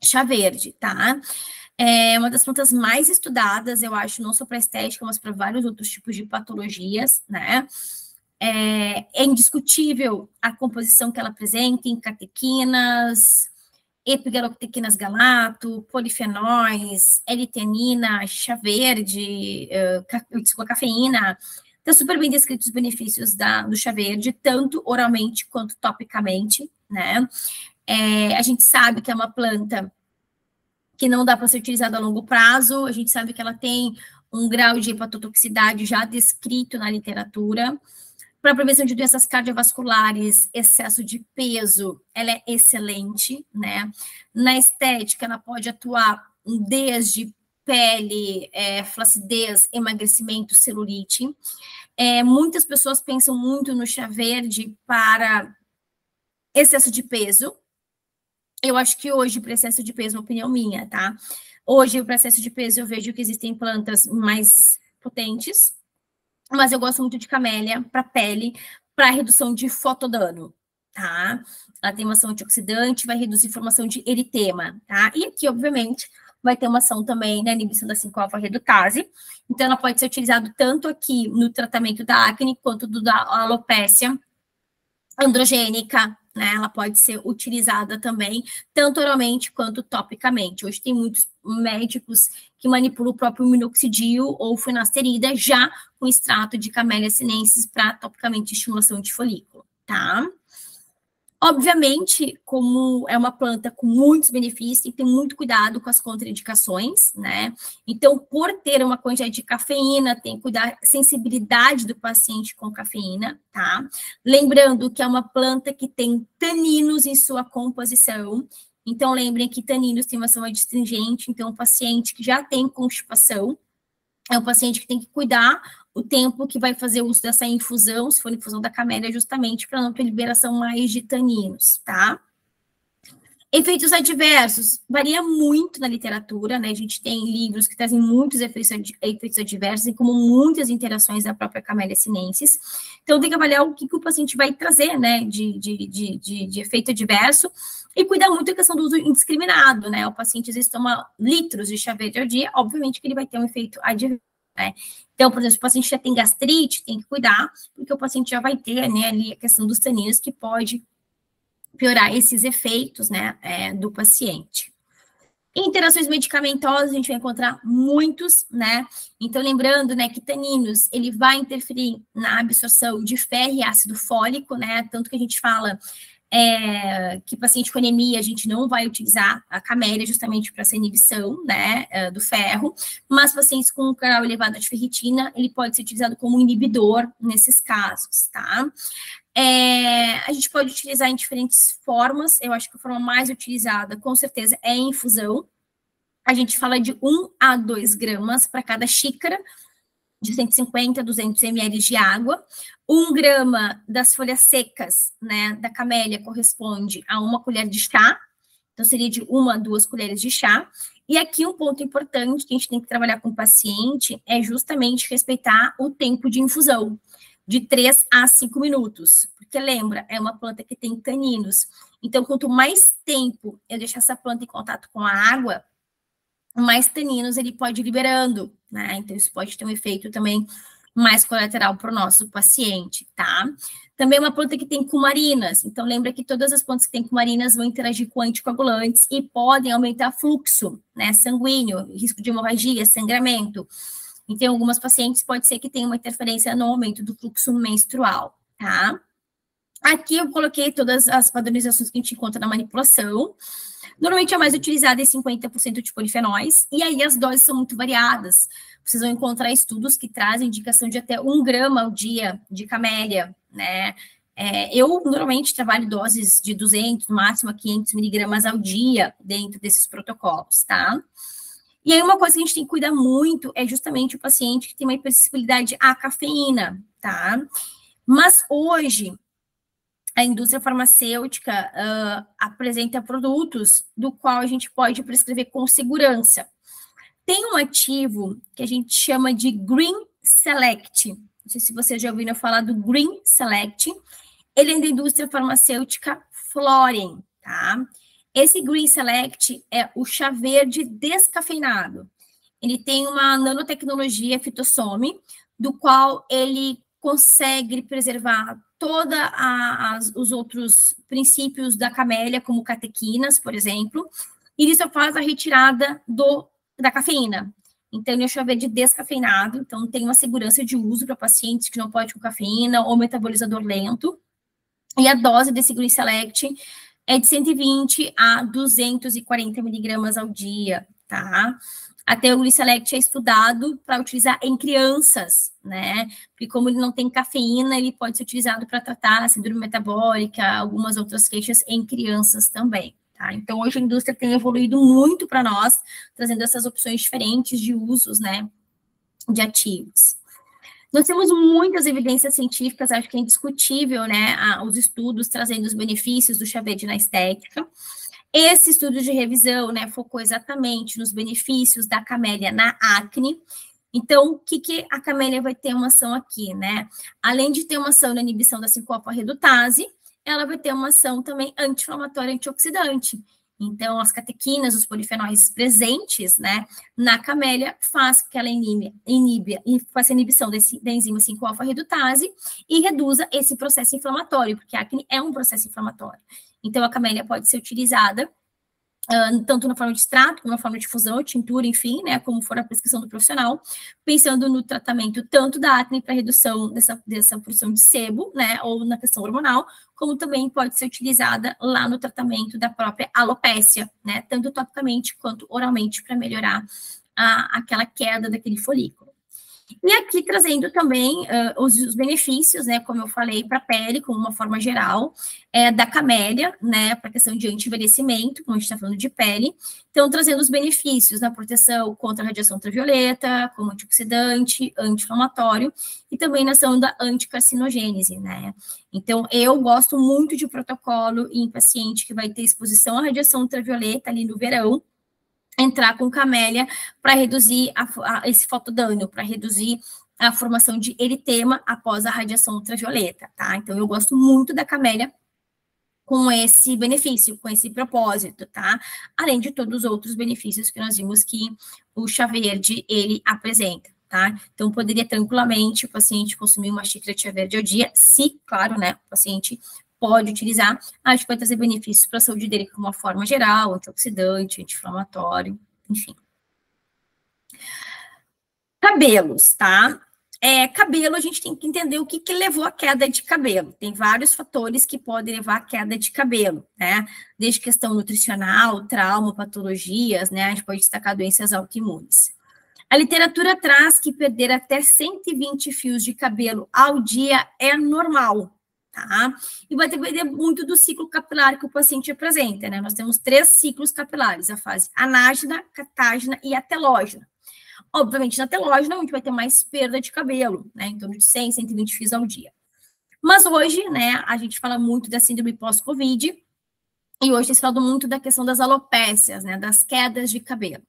chá verde, tá? É uma das plantas mais estudadas, eu acho, não só para estética, mas para vários outros tipos de patologias, né? É indiscutível a composição que ela apresenta em catequinas, epigalactoquinas galato, polifenóis, L-teanina, chá verde, cafeína. Está super bem descritos os benefícios do chá verde, tanto oralmente quanto topicamente, né? A gente sabe que é uma planta que não dá para ser utilizada a longo prazo, a gente sabe que ela tem um grau de hepatotoxicidade já descrito na literatura. Para a prevenção de doenças cardiovasculares, excesso de peso, ela é excelente, né? Na estética, ela pode atuar desde pele, flacidez, emagrecimento, celulite. Muitas pessoas pensam muito no chá verde para excesso de peso. Eu acho que hoje, para excesso de peso, é uma opinião minha, tá? Hoje, para excesso de peso, eu vejo que existem plantas mais potentes, mas eu gosto muito de camélia para pele, para redução de fotodano, tá? Ela tem uma ação antioxidante, vai reduzir formação de eritema, tá? E aqui, obviamente, vai ter uma ação também na inibição da 5-alfa-redutase. Então, ela pode ser utilizada tanto aqui no tratamento da acne, quanto da alopécia androgênica, né? Ela pode ser utilizada também, tanto oralmente quanto topicamente. Hoje tem muitos médicos que manipulam o próprio minoxidil ou finasterida já com extrato de Camellia sinensis para topicamente estimulação de folículo, tá? Obviamente, como é uma planta com muitos benefícios, tem que ter muito cuidado com as contraindicações, né? Então, por ter uma quantidade de cafeína, tem que cuidar da sensibilidade do paciente com cafeína, tá? Lembrando que é uma planta que tem taninos em sua composição. Então, lembrem que taninos tem uma ação adstringente, então, o paciente que já tem constipação, é um paciente que tem que cuidar o tempo que vai fazer uso dessa infusão, se for infusão da camélia, justamente para não ter liberação mais de taninos, tá? Efeitos adversos, varia muito na literatura, né? A gente tem livros que trazem muitos efeitos adversos, e como muitas interações da própria Camellia sinensis. Então, tem que avaliar o que o paciente vai trazer, né, de efeito adverso, e cuidar muito da questão do uso indiscriminado, né? O paciente, às vezes, toma litros de chá verde ao dia, obviamente que ele vai ter um efeito adverso, né? Então, por exemplo, se o paciente já tem gastrite, tem que cuidar, porque o paciente já vai ter, né, ali a questão dos taninos, que pode piorar esses efeitos, né, do paciente. Interações medicamentosas, a gente vai encontrar muitos, né? Então, lembrando, né, que taninos, ele vai interferir na absorção de ferro e ácido fólico, né? Tanto que a gente fala que paciente com anemia, a gente não vai utilizar a camélia justamente para essa inibição, né, do ferro, mas pacientes com um grau elevado de ferritina, ele pode ser utilizado como inibidor nesses casos, tá? A gente pode utilizar em diferentes formas, eu acho que a forma mais utilizada, com certeza, é a infusão. A gente fala de 1 a 2 gramas para cada xícara, de 150 a 200 ml de água. 1 grama das folhas secas, né, da camélia corresponde a 1 colher de chá, então seria de 1 a 2 colheres de chá. E aqui um ponto importante que a gente tem que trabalhar com o paciente é justamente respeitar o tempo de infusão, de 3 a 5 minutos, porque lembra, é uma planta que tem taninos, então quanto mais tempo eu deixar essa planta em contato com a água, mais taninos ele pode ir liberando, né? Então isso pode ter um efeito também mais colateral para o nosso paciente, tá? Também é uma planta que tem cumarinas, então lembra que todas as plantas que têm cumarinas vão interagir com anticoagulantes e podem aumentar fluxo, né, sanguíneo, risco de hemorragia, sangramento. Então, algumas pacientes pode ser que tenha uma interferência no aumento do fluxo menstrual, tá? Aqui eu coloquei todas as padronizações que a gente encontra na manipulação. Normalmente a mais utilizada é 50% de polifenóis, e aí as doses são muito variadas. Vocês vão encontrar estudos que trazem indicação de até 1 grama ao dia de camélia, né? Eu normalmente trabalho doses de 200, no máximo a 500 miligramas ao dia dentro desses protocolos, tá? E aí, uma coisa que a gente tem que cuidar muito é justamente o paciente que tem uma hipersensibilidade à cafeína, tá? Mas hoje, a indústria farmacêutica apresenta produtos do qual a gente pode prescrever com segurança. Tem um ativo que a gente chama de Green Select. Não sei se você já ouviu falar do Green Select. Ele é da indústria farmacêutica Floren, tá? Esse Green Select é o chá verde descafeinado. Ele tem uma nanotecnologia fitossome, do qual ele consegue preservar todos os outros princípios da camélia, como catequinas, por exemplo, e ele só faz a retirada da cafeína. Então, ele é um chá verde descafeinado, então tem uma segurança de uso para pacientes que não podem com cafeína ou metabolizador lento. E a dose desse Green Select é de 120 a 240 miligramas ao dia, tá? Até o Green Select é estudado para utilizar em crianças, né? Porque como ele não tem cafeína, ele pode ser utilizado para tratar a síndrome metabólica, algumas outras queixas em crianças também, tá? Então, hoje a indústria tem evoluído muito para nós, trazendo essas opções diferentes de usos, né, de ativos. Nós temos muitas evidências científicas, acho que é indiscutível, né, os estudos trazendo os benefícios do chá verde na estética. Esse estudo de revisão, né, focou exatamente nos benefícios da camélia na acne. Então, o que a camélia vai ter uma ação aqui, né? Além de ter uma ação na inibição da 5-alfa-redutase, ela vai ter uma ação também anti-inflamatória, antioxidante. Então, as catequinas, os polifenóis presentes, né, na camélia, faz que ela faça a inibição da enzima 5-alfa-redutase e reduza esse processo inflamatório, porque a acne é um processo inflamatório. Então, a camélia pode ser utilizada tanto na forma de extrato, como na forma de fusão, tintura, enfim, né, como for a prescrição do profissional, pensando no tratamento tanto da acne para redução dessa produção de sebo, né, ou na questão hormonal, como também pode ser utilizada lá no tratamento da própria alopécia, né, tanto topicamente quanto oralmente para melhorar aquela queda daquele folículo. E aqui trazendo também os benefícios, né, como eu falei, para a pele, como uma forma geral, da camélia, né, para a questão de anti-envelhecimento, como a gente está falando de pele. Então, trazendo os benefícios na proteção contra a radiação ultravioleta, como antioxidante, anti-inflamatório, e também na ação da anticarcinogênese, né. Então, eu gosto muito de protocolo em paciente que vai ter exposição à radiação ultravioleta ali no verão, entrar com camélia para reduzir esse fotodano, para reduzir a formação de eritema após a radiação ultravioleta, tá? Então, eu gosto muito da camélia com esse benefício, com esse propósito, tá? Além de todos os outros benefícios que nós vimos que o chá verde, ele apresenta, tá? Então, poderia tranquilamente o paciente consumir uma xícara de chá verde ao dia, se, claro, né, o paciente pode utilizar, acho que vai trazer benefícios para a saúde dele de uma forma geral, antioxidante, anti-inflamatório, enfim. Cabelos, tá? Cabelo, a gente tem que entender o que levou à queda de cabelo. Tem vários fatores que podem levar à queda de cabelo, né? Desde questão nutricional, trauma, patologias, né? A gente pode destacar doenças autoimunes. A literatura traz que perder até 120 fios de cabelo ao dia é normal, tá? E vai depender muito do ciclo capilar que o paciente apresenta, né? Nós temos 3 ciclos capilares, a fase anágena, catágena e atelógena. Obviamente, na telógena, a gente vai ter mais perda de cabelo, né? Em torno de 100, 120 fios ao dia. Mas hoje, né, a gente fala muito da síndrome pós-Covid, e hoje se fala muito da questão das alopécias, né? Das quedas de cabelo.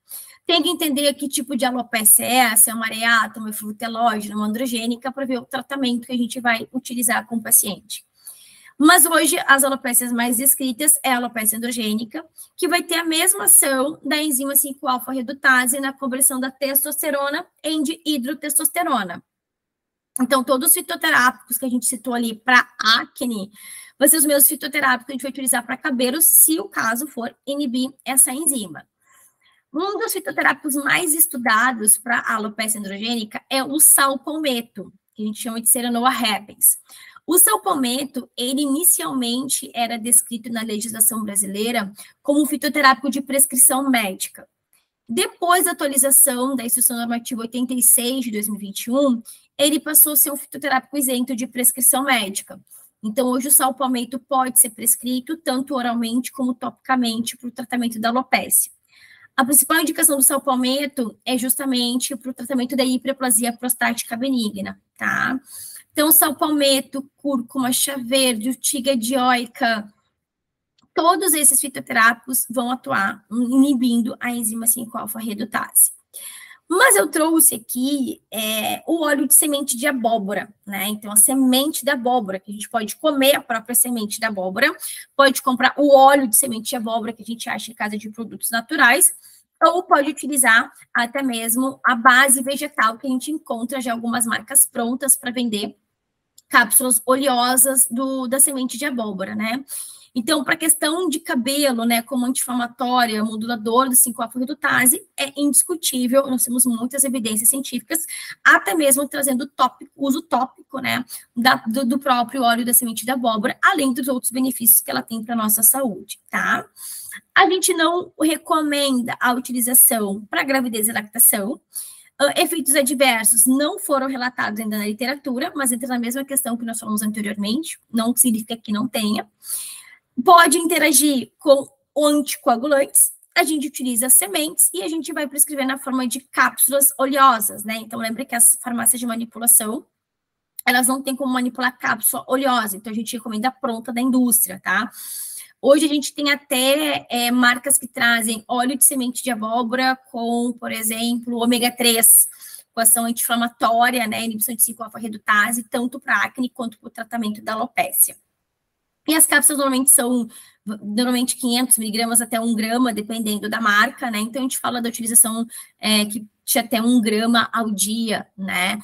Tem que entender que tipo de alopécia é essa, é uma areata, uma eflutelógena, uma androgênica, para ver o tratamento que a gente vai utilizar com o paciente. Mas hoje, as alopécias mais descritas é a alopécia androgênica, que vai ter a mesma ação da enzima 5-alfa-redutase na conversão da testosterona em hidrotestosterona. Então, todos os fitoterápicos que a gente citou ali para acne, vão ser os mesmos fitoterápicos que a gente vai utilizar para cabelo, se o caso for inibir essa enzima. Um dos fitoterápicos mais estudados para a alopecia androgênica é o salpometo, que a gente chama de Seranoa repens. O salpometo, ele inicialmente era descrito na legislação brasileira como um fitoterápico de prescrição médica. Depois da atualização da Instrução Normativa 86 de 2021, ele passou a ser um fitoterápico isento de prescrição médica. Então, hoje o salpometo pode ser prescrito tanto oralmente como topicamente para o tratamento da alopécia. A principal indicação do salpometo é justamente para o tratamento da hiperplasia prostática benigna, tá? Então, salpometo, cúrcuma, chá verde, urtiga dioica, todos esses fitoterápicos vão atuar inibindo a enzima 5-alfa-redutase. Mas eu trouxe aqui o óleo de semente de abóbora, né? Então, a semente da abóbora, que a gente pode comer a própria semente da abóbora, pode comprar o óleo de semente de abóbora que a gente acha em casa de produtos naturais, ou pode utilizar até mesmo a base vegetal que a gente encontra já algumas marcas prontas para vender cápsulas oleosas da semente de abóbora, né? Então, para a questão de cabelo, né, como anti-inflamatória, modulador do 5-alfa-redutase, é indiscutível, nós temos muitas evidências científicas, até mesmo trazendo uso tópico, né, do próprio óleo da semente de abóbora, além dos outros benefícios que ela tem para a nossa saúde, tá? A gente não recomenda a utilização para gravidez e lactação. Efeitos adversos não foram relatados ainda na literatura, mas entra na mesma questão que nós falamos anteriormente, não significa que não tenha. Pode interagir com anticoagulantes, a gente utiliza sementes e a gente vai prescrever na forma de cápsulas oleosas, né? Então, lembre que as farmácias de manipulação, elas não têm como manipular cápsula oleosa, então a gente recomenda a pronta da indústria, tá? Hoje a gente tem até marcas que trazem óleo de semente de abóbora com, por exemplo, ômega 3, com ação anti-inflamatória, né? Inibição de 5-alfa-redutase, tanto para acne quanto para o tratamento da alopécia. E as cápsulas normalmente 500 miligramas até 1 grama, dependendo da marca, né? Então, a gente fala da utilização que de até 1 grama ao dia, né?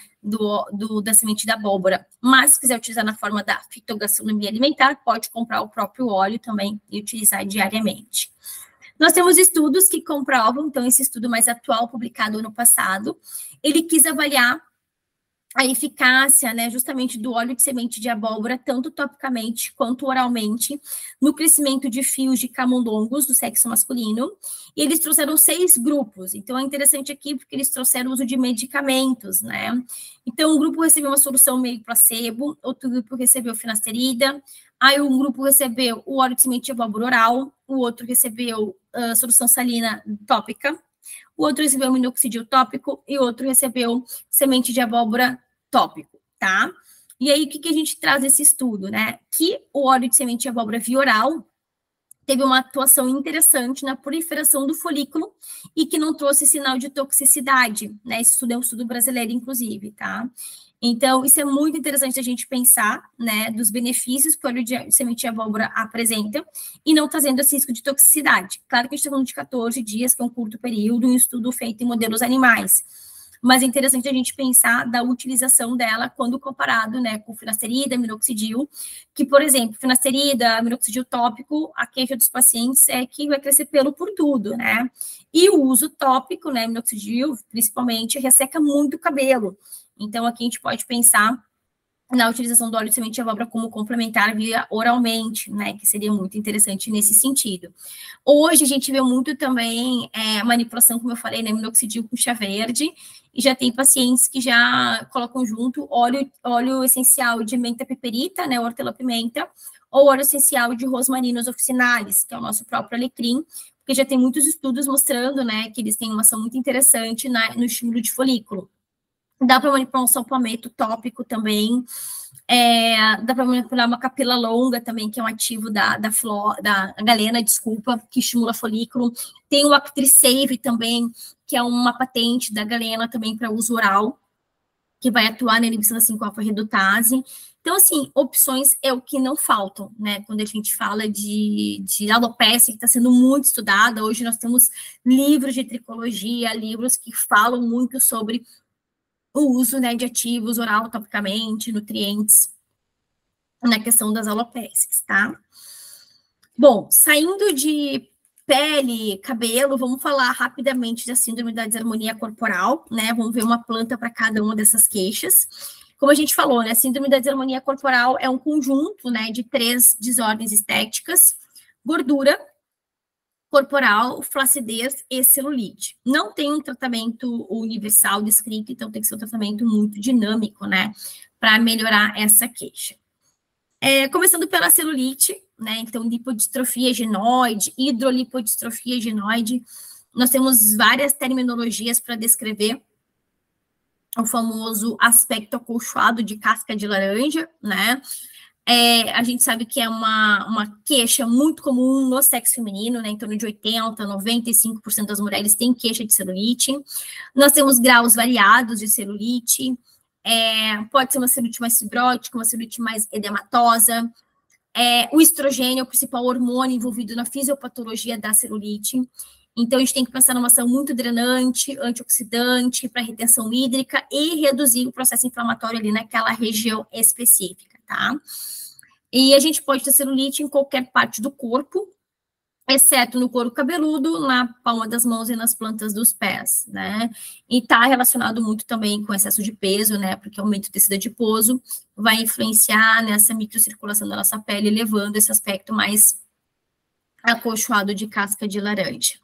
Da semente da abóbora. Mas, se quiser utilizar na forma da fitogastronomia alimentar, pode comprar o próprio óleo também e utilizar diariamente. Nós temos estudos que comprovam, então, esse estudo mais atual, publicado ano passado, ele quis avaliar a eficácia, né, justamente do óleo de semente de abóbora, tanto topicamente quanto oralmente, no crescimento de fios de camundongos do sexo masculino, e eles trouxeram 6 grupos. Então, é interessante aqui porque eles trouxeram o uso de medicamentos, né? Então, um grupo recebeu uma solução meio placebo, outro grupo recebeu finasterida, aí um grupo recebeu o óleo de semente de abóbora oral, o outro recebeu solução salina tópica, o outro recebeu minoxidil tópico e o outro recebeu semente de abóbora tópico, tá? E aí, o que a gente traz nesse estudo, né? Que o óleo de semente de abóbora via oral teve uma atuação interessante na proliferação do folículo e que não trouxe sinal de toxicidade, né? Esse estudo é um estudo brasileiro, inclusive, tá? Então, isso é muito interessante a gente pensar, né, dos benefícios que o óleo de semente de abóbora apresenta e não trazendo esse risco de toxicidade. Claro que a gente está falando de 14 dias, que é um curto período, um estudo feito em modelos animais. Mas é interessante a gente pensar da utilização dela quando comparado, né, com finasterida, minoxidil, que, por exemplo, finasterida, minoxidil tópico, a queixa dos pacientes é que vai crescer pelo por tudo, né? E o uso tópico, né, minoxidil, principalmente, resseca muito o cabelo. Então, aqui a gente pode pensar na utilização do óleo de semente de abóbora como complementar via oralmente, né, que seria muito interessante nesse sentido. Hoje, a gente vê muito também manipulação, como eu falei, né, minoxidil com chá verde, e já tem pacientes que já colocam junto óleo essencial de menta piperita, né, hortelã-pimenta, ou óleo essencial de rosmarinos officinalis, que é o nosso próprio alecrim, porque já tem muitos estudos mostrando, né, que eles têm uma ação muito interessante no estímulo de folículo. Dá para manipular um salpamento tópico também. Dá para manipular uma capila longa também, que é um ativo da galena, que estimula folículo. Tem o Actrisave também, que é uma patente da galena também para uso oral, que vai atuar na inibição da 5-alfa-redutase. Então, assim, opções é o que não faltam, né? Quando a gente fala de alopecia, que está sendo muito estudada. Hoje nós temos livros de tricologia, livros que falam muito sobre o uso, né, de ativos oral, topicamente, nutrientes, na questão das alopécias, tá? Bom, saindo de pele, cabelo, vamos falar rapidamente da síndrome da desarmonia corporal, né? Vamos ver uma planta para cada uma dessas queixas. Como a gente falou, né, a síndrome da desarmonia corporal é um conjunto, né, de 3 desordens estéticas: gordura corporal, flacidez e celulite. Não tem um tratamento universal descrito, então tem que ser um tratamento muito dinâmico, né, para melhorar essa queixa. Começando pela celulite, né, então lipodistrofia genoide, hidrolipodistrofia genoide, nós temos várias terminologias para descrever o famoso aspecto acolchoado de casca de laranja, né. A gente sabe que é uma queixa muito comum no sexo feminino, né? Em torno de 80%, 95% das mulheres têm queixa de celulite. Nós temos graus variados de celulite. Pode ser uma celulite mais fibrótica, uma celulite mais edematosa. O estrogênio é o principal hormônio envolvido na fisiopatologia da celulite. Então, a gente tem que pensar numa ação muito drenante, antioxidante, para retenção hídrica e reduzir o processo inflamatório ali naquela região específica, tá? E a gente pode ter celulite em qualquer parte do corpo, exceto no couro cabeludo, na palma das mãos e nas plantas dos pés, né? E está relacionado muito também com excesso de peso, né? Porque aumento do tecido adiposo vai influenciar nessa microcirculação da nossa pele, levando esse aspecto mais acolchoado de casca de laranja.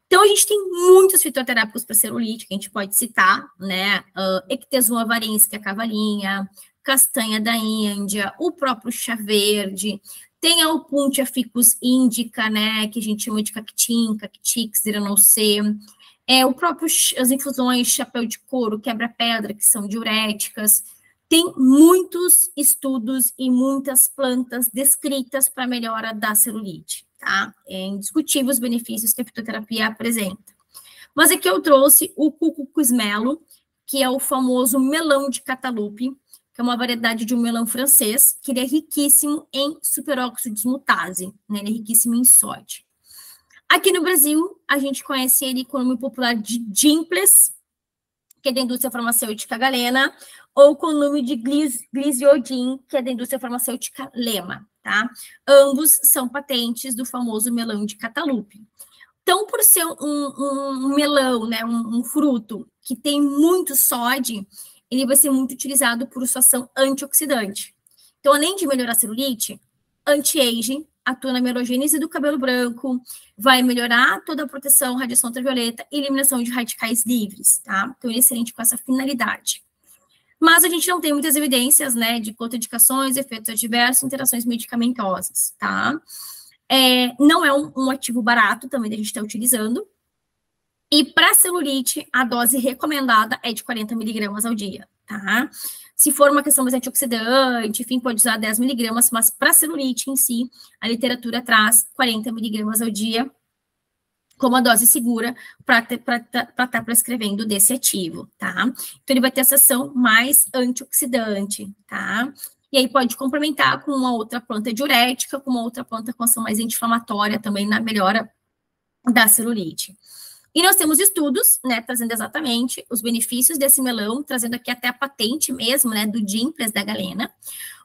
Então, a gente tem muitos fitoterápicos para celulite, que a gente pode citar, né? Ectesum avarense, que é a cavalinha, castanha da Índia, o próprio chá verde, tem a Opuntia ficus indica, né? Que a gente chama de cactim, cactix, zeranolcê. As infusões chapéu de couro, quebra-pedra, que são diuréticas. Tem muitos estudos e muitas plantas descritas para melhora da celulite, tá? É indiscutível os benefícios que a fitoterapia apresenta. Mas aqui eu trouxe o cucucusmelo, que é o famoso melão de Catalupe, que é uma variedade de um melão francês, que ele é riquíssimo em superóxido dismutase, né? Ele é riquíssimo em sódio. Aqui no Brasil, a gente conhece ele com o nome popular de Dimples, que é da indústria farmacêutica Galena, ou com o nome de Glisiodin, que é da indústria farmacêutica Lema, tá? Ambos são patentes do famoso melão de Catalupe. Então, por ser um melão, né, um fruto que tem muito sódio, ele vai ser muito utilizado por sua ação antioxidante. Então, além de melhorar a celulite, anti-aging, atua na melogênese do cabelo branco, vai melhorar toda a proteção, radiação ultravioleta e eliminação de radicais livres, tá? Então, ele é excelente com essa finalidade. Mas a gente não tem muitas evidências, né, de contraindicações, efeitos adversos, interações medicamentosas, tá? Não é um ativo barato também da gente estar utilizando. E para celulite, a dose recomendada é de 40 miligramas ao dia, tá? Se for uma questão mais antioxidante, enfim, pode usar 10 miligramas, mas para celulite em si, a literatura traz 40 miligramas ao dia como a dose segura para estar prescrevendo desse ativo, tá? Então, ele vai ter essa ação mais antioxidante, tá? E aí pode complementar com uma outra planta diurética, com uma outra planta com ação mais anti-inflamatória também na melhora da celulite. E nós temos estudos, né, trazendo exatamente os benefícios desse melão, trazendo aqui até a patente mesmo, né, do Dimples da Galena,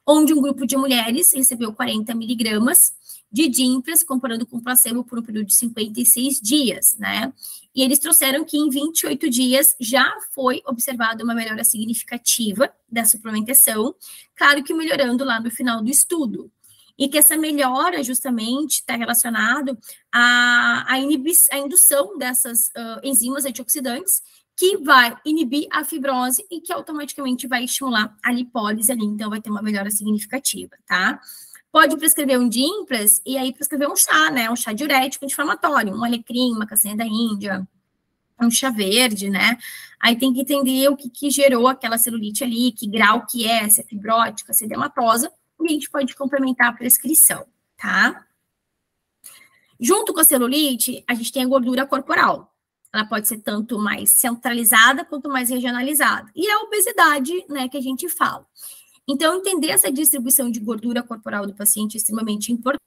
onde um grupo de mulheres recebeu 40 miligramas de Dimples, comparando com placebo por um período de 56 dias, né? E eles trouxeram que em 28 dias já foi observada uma melhora significativa da suplementação, claro que melhorando lá no final do estudo. E que essa melhora justamente está relacionado à indução dessas enzimas antioxidantes, que vai inibir a fibrose e que automaticamente vai estimular a lipólise ali, então vai ter uma melhora significativa, tá? Pode prescrever um Dimples e aí prescrever um chá, né? Um chá diurético anti-inflamatório, um alecrim, uma castanha da Índia, um chá verde, né? Aí tem que entender o que gerou aquela celulite ali, que grau que é, se é fibrótica, se é edematosa, e a gente pode complementar a prescrição, tá? Junto com a celulite, a gente tem a gordura corporal. Ela pode ser tanto mais centralizada quanto mais regionalizada. E a obesidade, né, que a gente fala. Então, entender essa distribuição de gordura corporal do paciente é extremamente importante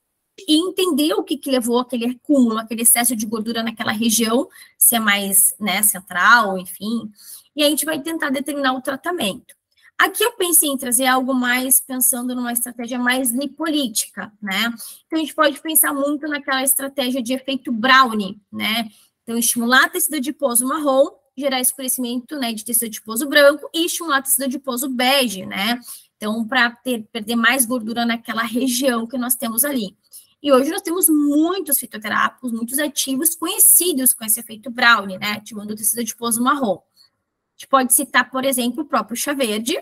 e entender o que levou aquele acúmulo, aquele excesso de gordura naquela região, se é mais, né, central, enfim. E a gente vai tentar determinar o tratamento. Aqui eu pensei em trazer algo mais pensando numa estratégia mais lipolítica, né? Então, a gente pode pensar muito naquela estratégia de efeito Brownie, né? Então, estimular tecido adiposo marrom, gerar escurecimento, né, de tecido adiposo branco e estimular tecido adiposo bege, né? Então, para perder mais gordura naquela região que nós temos ali. E hoje nós temos muitos fitoterápicos, muitos ativos conhecidos com esse efeito Brownie, né? Ativando o tecido adiposo marrom. A gente pode citar, por exemplo, o próprio chá verde,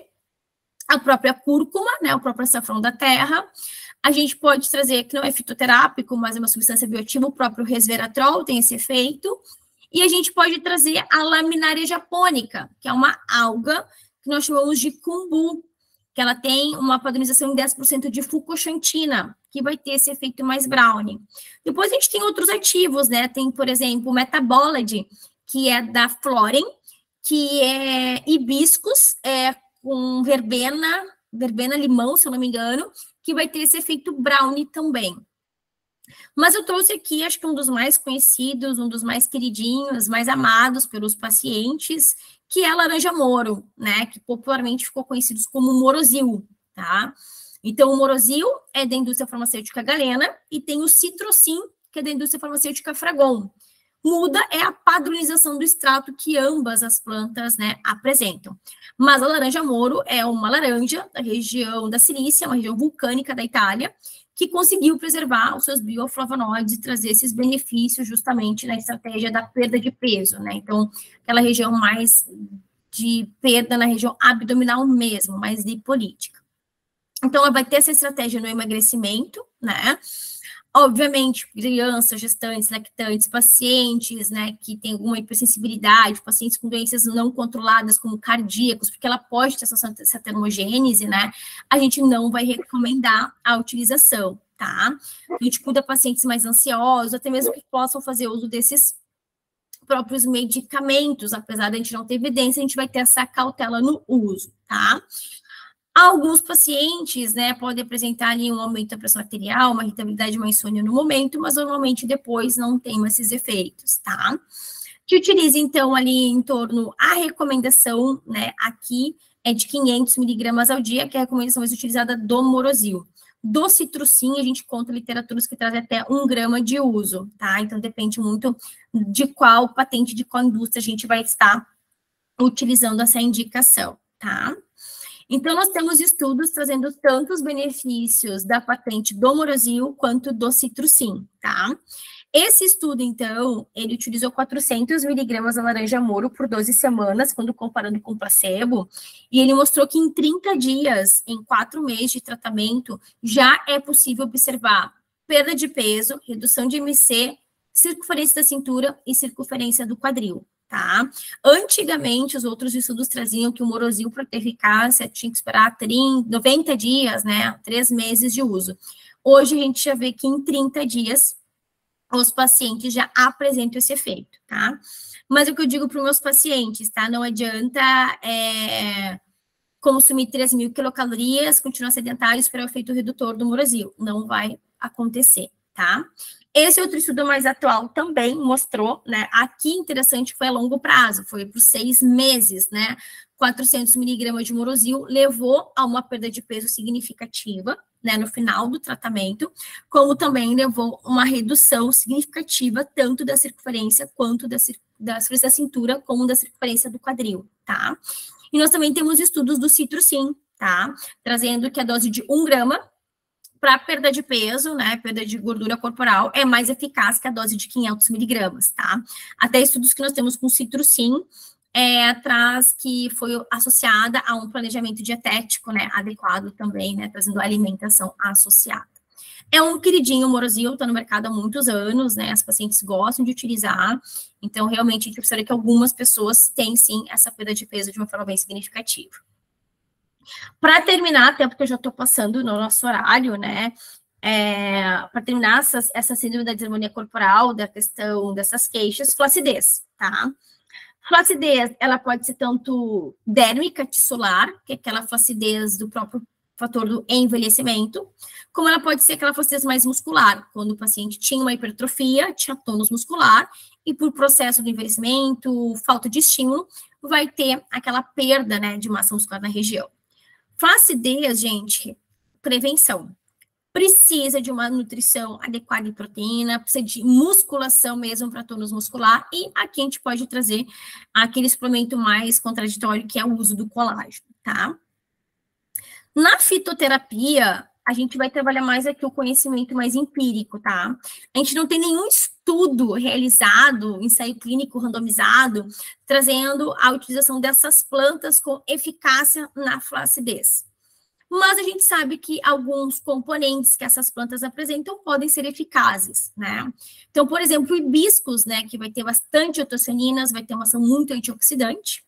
a própria cúrcuma, né? O próprio açafrão da terra. A gente pode trazer, que não é fitoterápico, mas é uma substância bioativa, o próprio resveratrol tem esse efeito. E a gente pode trazer a laminaria japônica, que é uma alga que nós chamamos de kombu, que ela tem uma padronização em 10% de fucoxantina, que vai ter esse efeito mais brownie. Depois a gente tem outros ativos, né? Tem, por exemplo, o Metabolide, que é da Floren, que é hibiscus, com verbena limão, se eu não me engano, que vai ter esse efeito brownie também. Mas eu trouxe aqui, acho que um dos mais conhecidos, um dos mais queridinhos, mais amados pelos pacientes, que é a laranja moro, né? Que popularmente ficou conhecido como Morosil, tá? Então, o Morosil é da indústria farmacêutica Galena e tem o Citrocin, que é da indústria farmacêutica Fragon. Muda é a padronização do extrato que ambas as plantas, né, apresentam. Mas a laranja moro é uma laranja da região da Cilícia, uma região vulcânica da Itália, que conseguiu preservar os seus bioflavonoides e trazer esses benefícios justamente na estratégia da perda de peso, né? Então, aquela região mais de perda na região abdominal mesmo, mais lipolítica. Então, ela vai ter essa estratégia no emagrecimento, né? Obviamente, crianças, gestantes, lactantes, pacientes, né, que têm alguma hipersensibilidade, pacientes com doenças não controladas, como cardíacos, porque ela pode ter essa termogênese, né, a gente não vai recomendar a utilização, tá? A gente cuida pacientes mais ansiosos, até mesmo que possam fazer uso desses próprios medicamentos, apesar de a gente não ter evidência, a gente vai ter essa cautela no uso, tá? Alguns pacientes, né, podem apresentar ali um aumento da pressão arterial, uma irritabilidade, uma insônia no momento, mas normalmente depois não tem esses efeitos, tá? Que utilize, então, ali em torno, a recomendação, né, aqui é de 500 miligramas ao dia, que é a recomendação mais utilizada do Morosil. Do Citrucin, a gente conta literaturas que trazem até 1 grama de uso, tá? Então, depende muito de qual patente, de qual indústria a gente vai estar utilizando essa indicação, tá? Então, nós temos estudos trazendo tanto os benefícios da patente do Morosil quanto do Citrucin, tá? Esse estudo, então, ele utilizou 400 miligramas da laranja moro por 12 semanas, quando comparando com placebo, e ele mostrou que em 30 dias, em 4 meses de tratamento, já é possível observar perda de peso, redução de MC, circunferência da cintura e circunferência do quadril, tá? Antigamente, os outros estudos traziam que o Morosil, para ter eficácia, tinha que esperar 90 dias, né? 3 meses de uso. Hoje, a gente já vê que em 30 dias, os pacientes já apresentam esse efeito, tá? Mas o que eu digo para os meus pacientes, tá? Não adianta consumir 3.000 quilocalorias, continuar sedentário e esperar o efeito redutor do Morosil. Não vai acontecer, tá? Esse outro estudo mais atual também mostrou, né? Aqui, interessante, foi a longo prazo, foi por 6 meses, né? 400 miligramas de Morosil levou a uma perda de peso significativa, né, no final do tratamento, como também levou uma redução significativa tanto da circunferência quanto da circunferência da cintura, como da circunferência do quadril, tá? E nós também temos estudos do Citrucin, tá? Trazendo que a dose de 1 grama para perda de peso, né, perda de gordura corporal, é mais eficaz que a dose de 500 miligramas, tá? Até estudos que nós temos com Citrucin, traz que foi associada a um planejamento dietético, né, adequado também, né, trazendo alimentação associada. É um queridinho, o Morosil, está no mercado há muitos anos, né, as pacientes gostam de utilizar, então, realmente, a gente observa que algumas pessoas têm, sim, essa perda de peso de uma forma bem significativa. Para terminar, até porque eu já estou passando no nosso horário, né, para terminar essa síndrome da desarmonia corporal, da questão dessas queixas, flacidez, tá? Flacidez, ela pode ser tanto dérmica, tissular, que é aquela flacidez do próprio fator do envelhecimento, como ela pode ser aquela flacidez mais muscular, quando o paciente tinha uma hipertrofia, tinha tônus muscular, e por processo do envelhecimento, falta de estímulo, vai ter aquela perda, né, de massa muscular na região. Flacidez, gente, prevenção. Precisa de uma nutrição adequada em proteína, precisa de musculação mesmo para tônus muscular, e aqui a gente pode trazer aquele suplemento mais contraditório, que é o uso do colágeno, tá? Na fitoterapia, a gente vai trabalhar mais aqui o conhecimento mais empírico, tá? A gente não tem nenhum estudo realizado, ensaio clínico randomizado, trazendo a utilização dessas plantas com eficácia na flacidez. Mas a gente sabe que alguns componentes que essas plantas apresentam podem ser eficazes, né? Então, por exemplo, o hibiscus, né, que vai ter bastante antocianinas, vai ter uma ação muito antioxidante.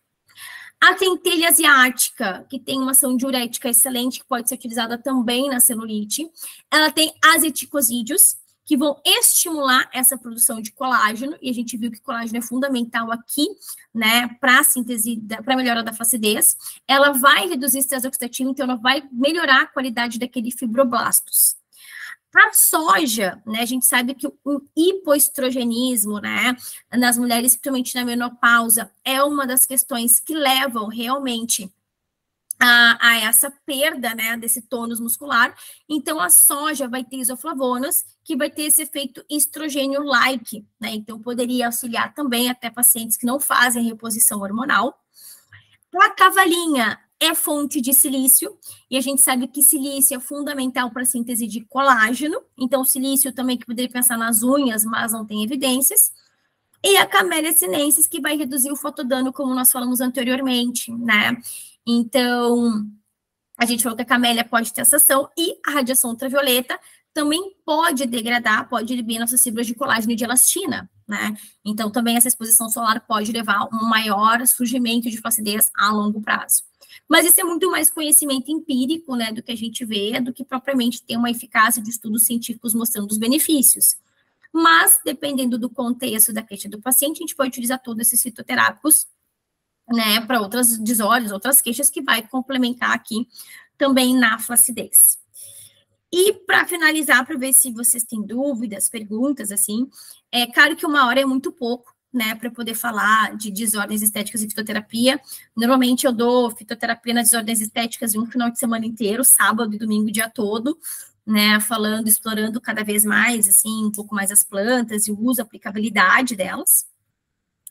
A centelha asiática, que tem uma ação diurética excelente, que pode ser utilizada também na celulite. Ela tem azeticosídeos, que vão estimular essa produção de colágeno, e a gente viu que colágeno é fundamental aqui, né, para a síntese, para a melhora da flacidez. Ela vai reduzir estresse oxidativo, então ela vai melhorar a qualidade daquele fibroblastos. A soja, né, a gente sabe que o hipoestrogenismo, né, nas mulheres, principalmente na menopausa, é uma das questões que levam realmente a essa perda, né, desse tônus muscular. Então, a soja vai ter isoflavonas, que vai ter esse efeito estrogênio-like, né, então poderia auxiliar também até pacientes que não fazem reposição hormonal. A cavalinha é fonte de silício, e a gente sabe que silício é fundamental para a síntese de colágeno, então silício também que poderia pensar nas unhas, mas não tem evidências. E a Camellia sinensis, que vai reduzir o fotodano, como nós falamos anteriormente, né? Então, a gente falou que a camélia pode ter essa ação, e a radiação ultravioleta também pode degradar, pode inibir nossas fibras de colágeno e de elastina, né? Então, também essa exposição solar pode levar a um maior surgimento de flacidez a longo prazo. Mas isso é muito mais conhecimento empírico, né, do que a gente vê, do que propriamente ter uma eficácia de estudos científicos mostrando os benefícios. Mas, dependendo do contexto da queixa do paciente, a gente pode utilizar todos esses fitoterápicos, né, para outras desordens, outras queixas, que vai complementar aqui também na flacidez. E para finalizar, para ver se vocês têm dúvidas, perguntas, assim, é claro que 1 hora é muito pouco, né, para poder falar de desordens estéticas e fitoterapia. Normalmente eu dou fitoterapia nas desordens estéticas em um final de semana inteiro, sábado e domingo, o dia todo, né, falando, explorando cada vez mais, assim, um pouco mais as plantas e o uso, a aplicabilidade delas.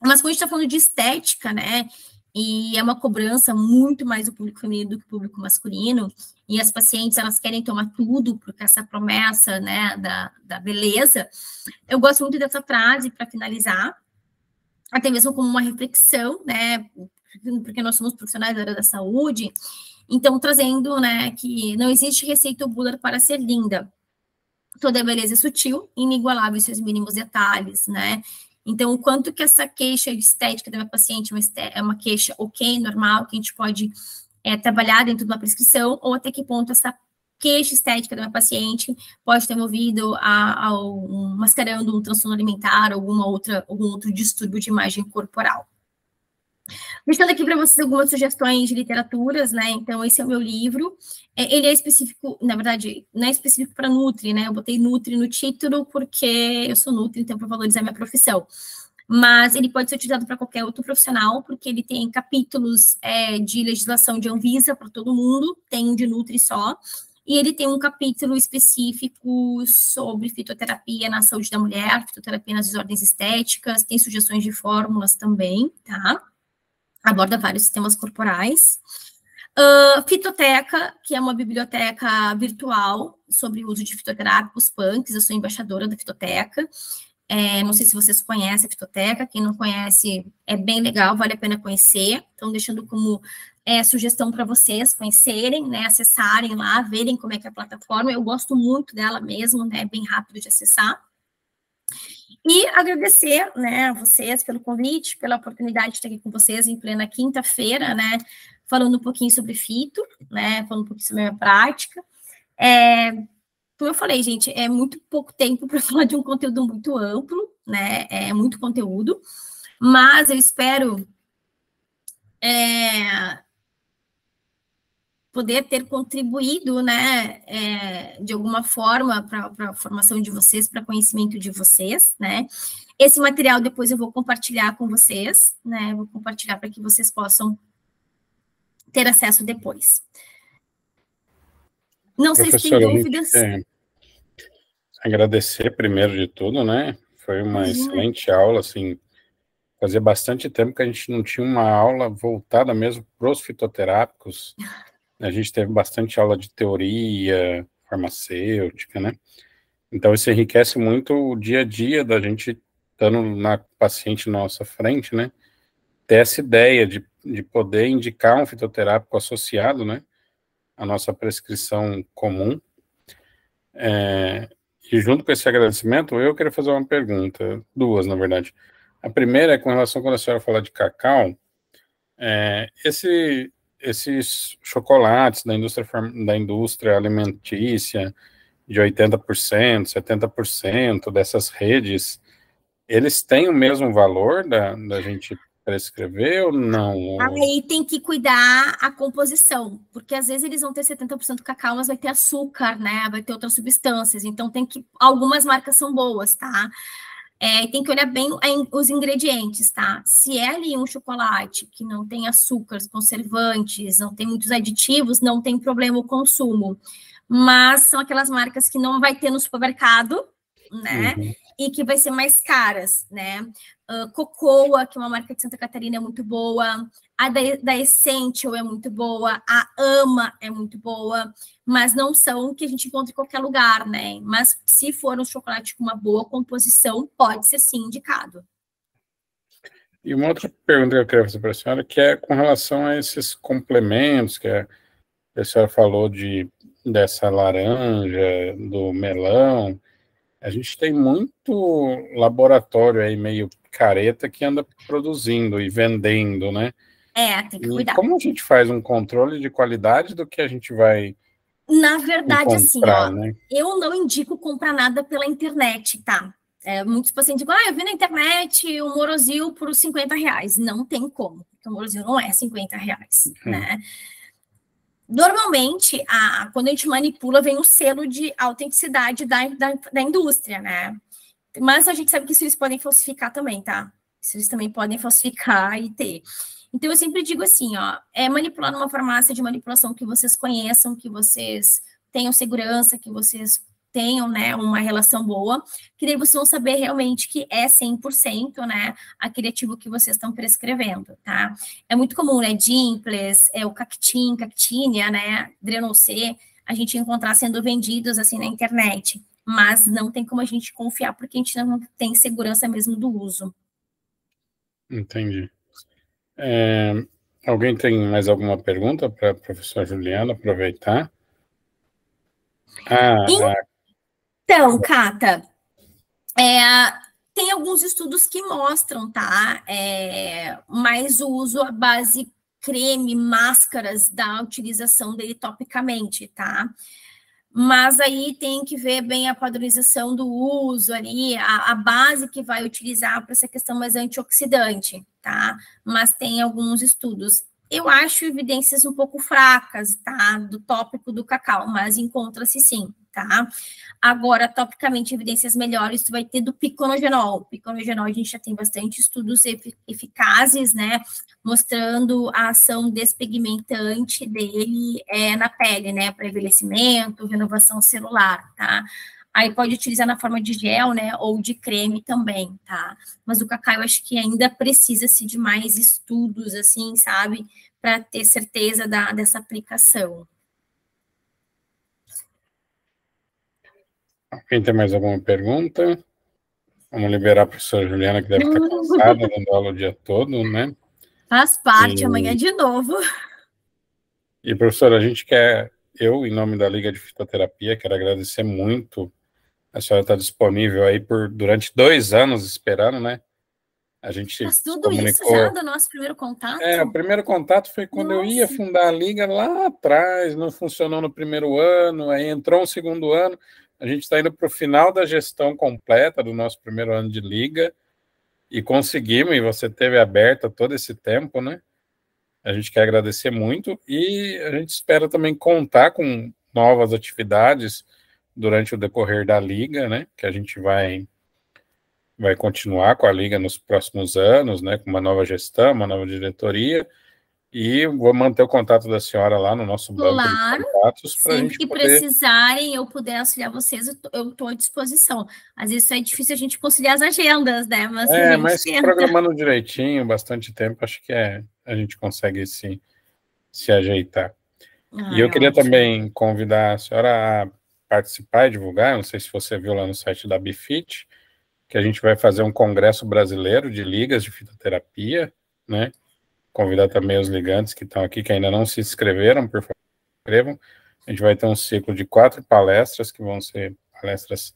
Mas quando a gente está falando de estética, né, e é uma cobrança muito mais do público feminino do que do público masculino, e as pacientes, elas querem tomar tudo, porque essa promessa, né, da beleza, eu gosto muito dessa frase para finalizar, até mesmo como uma reflexão, né, porque nós somos profissionais da área da saúde, então trazendo, né, que não existe receita ou bula para ser linda, toda beleza é sutil, inigualável em seus mínimos detalhes, né, então o quanto que essa queixa estética da minha paciente é uma queixa ok, normal, que a gente pode trabalhar dentro de uma prescrição, ou até que ponto essa queixa estética da minha paciente pode ter movido mascarando um transtorno alimentar, algum outro distúrbio de imagem corporal. Deixando aqui para vocês algumas sugestões de literaturas, né? Então, esse é o meu livro. Ele é específico, na verdade, não é específico para Nutri, né? Eu botei Nutri no título porque eu sou Nutri, então, para valorizar minha profissão. Mas ele pode ser utilizado para qualquer outro profissional, porque ele tem capítulos de legislação de Anvisa para todo mundo, tem um de Nutri só, e ele tem um capítulo específico sobre fitoterapia na saúde da mulher, fitoterapia nas desordens estéticas, tem sugestões de fórmulas também, tá? Aborda vários sistemas corporais. Fitoteca, que é uma biblioteca virtual sobre o uso de fitoterápicos punks, eu sou embaixadora da Fitoteca. Não sei se vocês conhecem a Fitoteca, quem não conhece é bem legal, vale a pena conhecer. Então, deixando como sugestão para vocês conhecerem, né, acessarem lá, verem como é que é a plataforma. Eu gosto muito dela mesmo, né, bem rápido de acessar. E agradecer, né, a vocês pelo convite, pela oportunidade de estar aqui com vocês em plena quinta-feira, né, falando um pouquinho sobre fito, né, falando um pouquinho sobre a minha prática. Como eu falei, gente, é muito pouco tempo para falar de um conteúdo muito amplo, né, é muito conteúdo, mas eu espero poder ter contribuído, né, de alguma forma para a formação de vocês, para conhecimento de vocês, né. Esse material depois eu vou compartilhar com vocês, né, vou compartilhar para que vocês possam ter acesso depois. Não sei se tem dúvidas. Agradecer primeiro de tudo, né, foi uma excelente aula, assim, fazia bastante tempo que a gente não tinha uma aula voltada mesmo para os fitoterápicos. A gente teve bastante aula de teoria farmacêutica, né? Então, isso enriquece muito o dia a dia da gente estando na paciente na nossa frente, né? Ter essa ideia de poder indicar um fitoterápico associado, né? À nossa prescrição comum. E junto com esse agradecimento, eu queria fazer uma pergunta, duas, na verdade. A primeira é com relação quando a senhora fala de cacau, esses chocolates da indústria alimentícia, de 80%, 70% dessas redes, eles têm o mesmo valor da gente prescrever ou não? Aí tem que cuidar a composição, porque às vezes eles vão ter 70% cacau, mas vai ter açúcar, né? Vai ter outras substâncias, então tem que. Algumas marcas são boas, tá? Tem que olhar bem os ingredientes, tá? Se é ali um chocolate que não tem açúcares, conservantes, não tem muitos aditivos, não tem problema o consumo. Mas são aquelas marcas que não vai ter no supermercado, né? Uhum. E que vai ser mais caras, né? Cocoa, que é uma marca de Santa Catarina, é muito boa. A da Essential é muito boa. A Ama é muito boa. Mas não são que a gente encontra em qualquer lugar, né? Mas se for um chocolate com uma boa composição, pode ser sim indicado. E uma outra pergunta que eu queria fazer para a senhora, que é com relação a esses complementos, que a senhora falou dessa laranja, do melão. A gente tem muito laboratório aí meio careta que anda produzindo e vendendo, né? Tem que cuidar. E como a gente faz um controle de qualidade do que a gente vai Na verdade, assim, né? Eu não indico comprar nada pela internet, tá? Muitos pacientes dizem, eu vi na internet o Morosil por R$50. Não tem como, porque o Morosil não é R$50, né? Normalmente, quando a gente manipula, vem o selo de autenticidade da indústria, né? Mas a gente sabe que isso eles podem falsificar também, tá? Isso eles também podem falsificar e ter. Então, eu sempre digo assim, manipular numa farmácia de manipulação que vocês conheçam, que vocês tenham segurança, que vocês tenham, né, uma relação boa, que daí vocês vão saber realmente que é 100%, né, aquele ativo que vocês estão prescrevendo, tá? É muito comum, né, Dimples, o Cactin, Cactinia, né, Drenou-C, a gente encontrar sendo vendidos, assim, na internet, mas não tem como a gente confiar, porque a gente não tem segurança mesmo do uso. Entendi. Alguém tem mais alguma pergunta para a professora Juliana aproveitar? Ah, Então, Cata, tem alguns estudos que mostram, tá? Mais o uso à base creme, máscaras da utilização dele topicamente, tá? Mas aí tem que ver bem a padronização do uso ali, a base que vai utilizar para essa questão mais antioxidante, tá? Mas tem alguns estudos. Eu acho evidências um pouco fracas, tá? Do tópico do cacau, mas encontra-se sim, tá? Agora, topicamente, evidências melhores, tu vai ter do piconogenol. Piconogenol, a gente já tem bastante estudos eficazes, né? Mostrando a ação despigmentante dele na pele, né? Para envelhecimento, renovação celular, tá? Aí pode utilizar na forma de gel, né? Ou de creme também, tá? Mas o cacau, eu acho que ainda precisa-se de mais estudos, assim, sabe? Para ter certeza dessa aplicação. quem tem mais alguma pergunta? Vamos liberar a professora Juliana, que deve estar cansada, dando aula o dia todo, né? Faz parte, amanhã de novo. E, professora, eu, em nome da Liga de Fitoterapia, quero agradecer muito. A senhora está disponível aí durante 2 anos esperando, né? A gente Mas se tudo isso comunicou. já do nosso primeiro contato? O primeiro contato foi quando eu ia fundar a Liga lá atrás, não funcionou no primeiro ano, aí entrou um segundo ano. A gente está indo para o final da gestão completa do nosso primeiro ano de Liga e conseguimos, e você teve aberta todo esse tempo, né? A gente quer agradecer muito e a gente espera também contar com novas atividades durante o decorrer da Liga, né? Que a gente vai continuar com a Liga nos próximos anos, né? Com uma nova gestão, uma nova diretoria. E vou manter o contato da senhora lá no nosso banco de contatos para a Sempre gente que poder... precisarem, eu puder auxiliar vocês, eu estou à disposição. Às vezes é difícil a gente conciliar as agendas, né? Mas a gente mas tenta. programando direitinho, bastante tempo, acho que a gente consegue se ajeitar. E eu queria Ótimo. também convidar a senhora a participar e divulgar, não sei se você viu lá no site da Bifit, que a gente vai fazer um congresso brasileiro de ligas de fitoterapia, né? Convidar também os ligantes que estão aqui, que ainda não se inscreveram, por favor, inscrevam. A gente vai ter um ciclo de 4 palestras, que vão ser palestras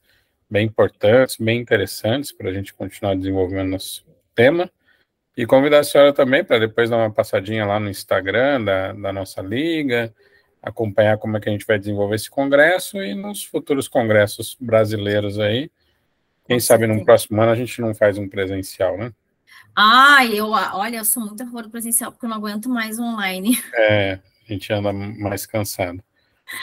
bem importantes, bem interessantes, para a gente continuar desenvolvendo nosso tema. E convidar a senhora também para depois dar uma passadinha lá no Instagram da nossa liga, acompanhar como é que a gente vai desenvolver esse congresso e nos futuros congressos brasileiros aí. Quem sabe no próximo ano a gente não faz um presencial, né? Olha, eu sou muito a favor do presencial, porque eu não aguento mais online. A gente anda mais cansado.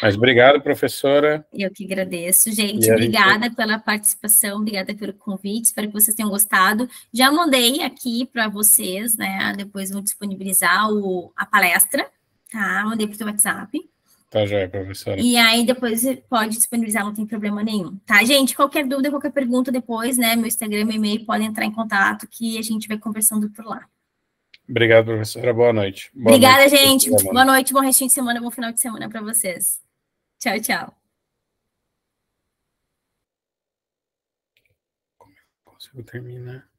Mas obrigado, professora. Eu que agradeço, gente. Obrigada pela participação, obrigada pelo convite. Espero que vocês tenham gostado. Já mandei aqui para vocês, né? Depois vou disponibilizar a palestra, tá? Mandei para o WhatsApp. Tá joia, professora. E aí depois pode disponibilizar, não tem problema nenhum. Tá, gente? Qualquer dúvida, qualquer pergunta depois, né? Meu Instagram, meu e-mail, podem entrar em contato que a gente vai conversando por lá. Obrigado, professora. Boa noite. Obrigada, gente. Boa noite, bom restinho de semana, bom final de semana para vocês. Tchau, tchau. Como eu consigo terminar?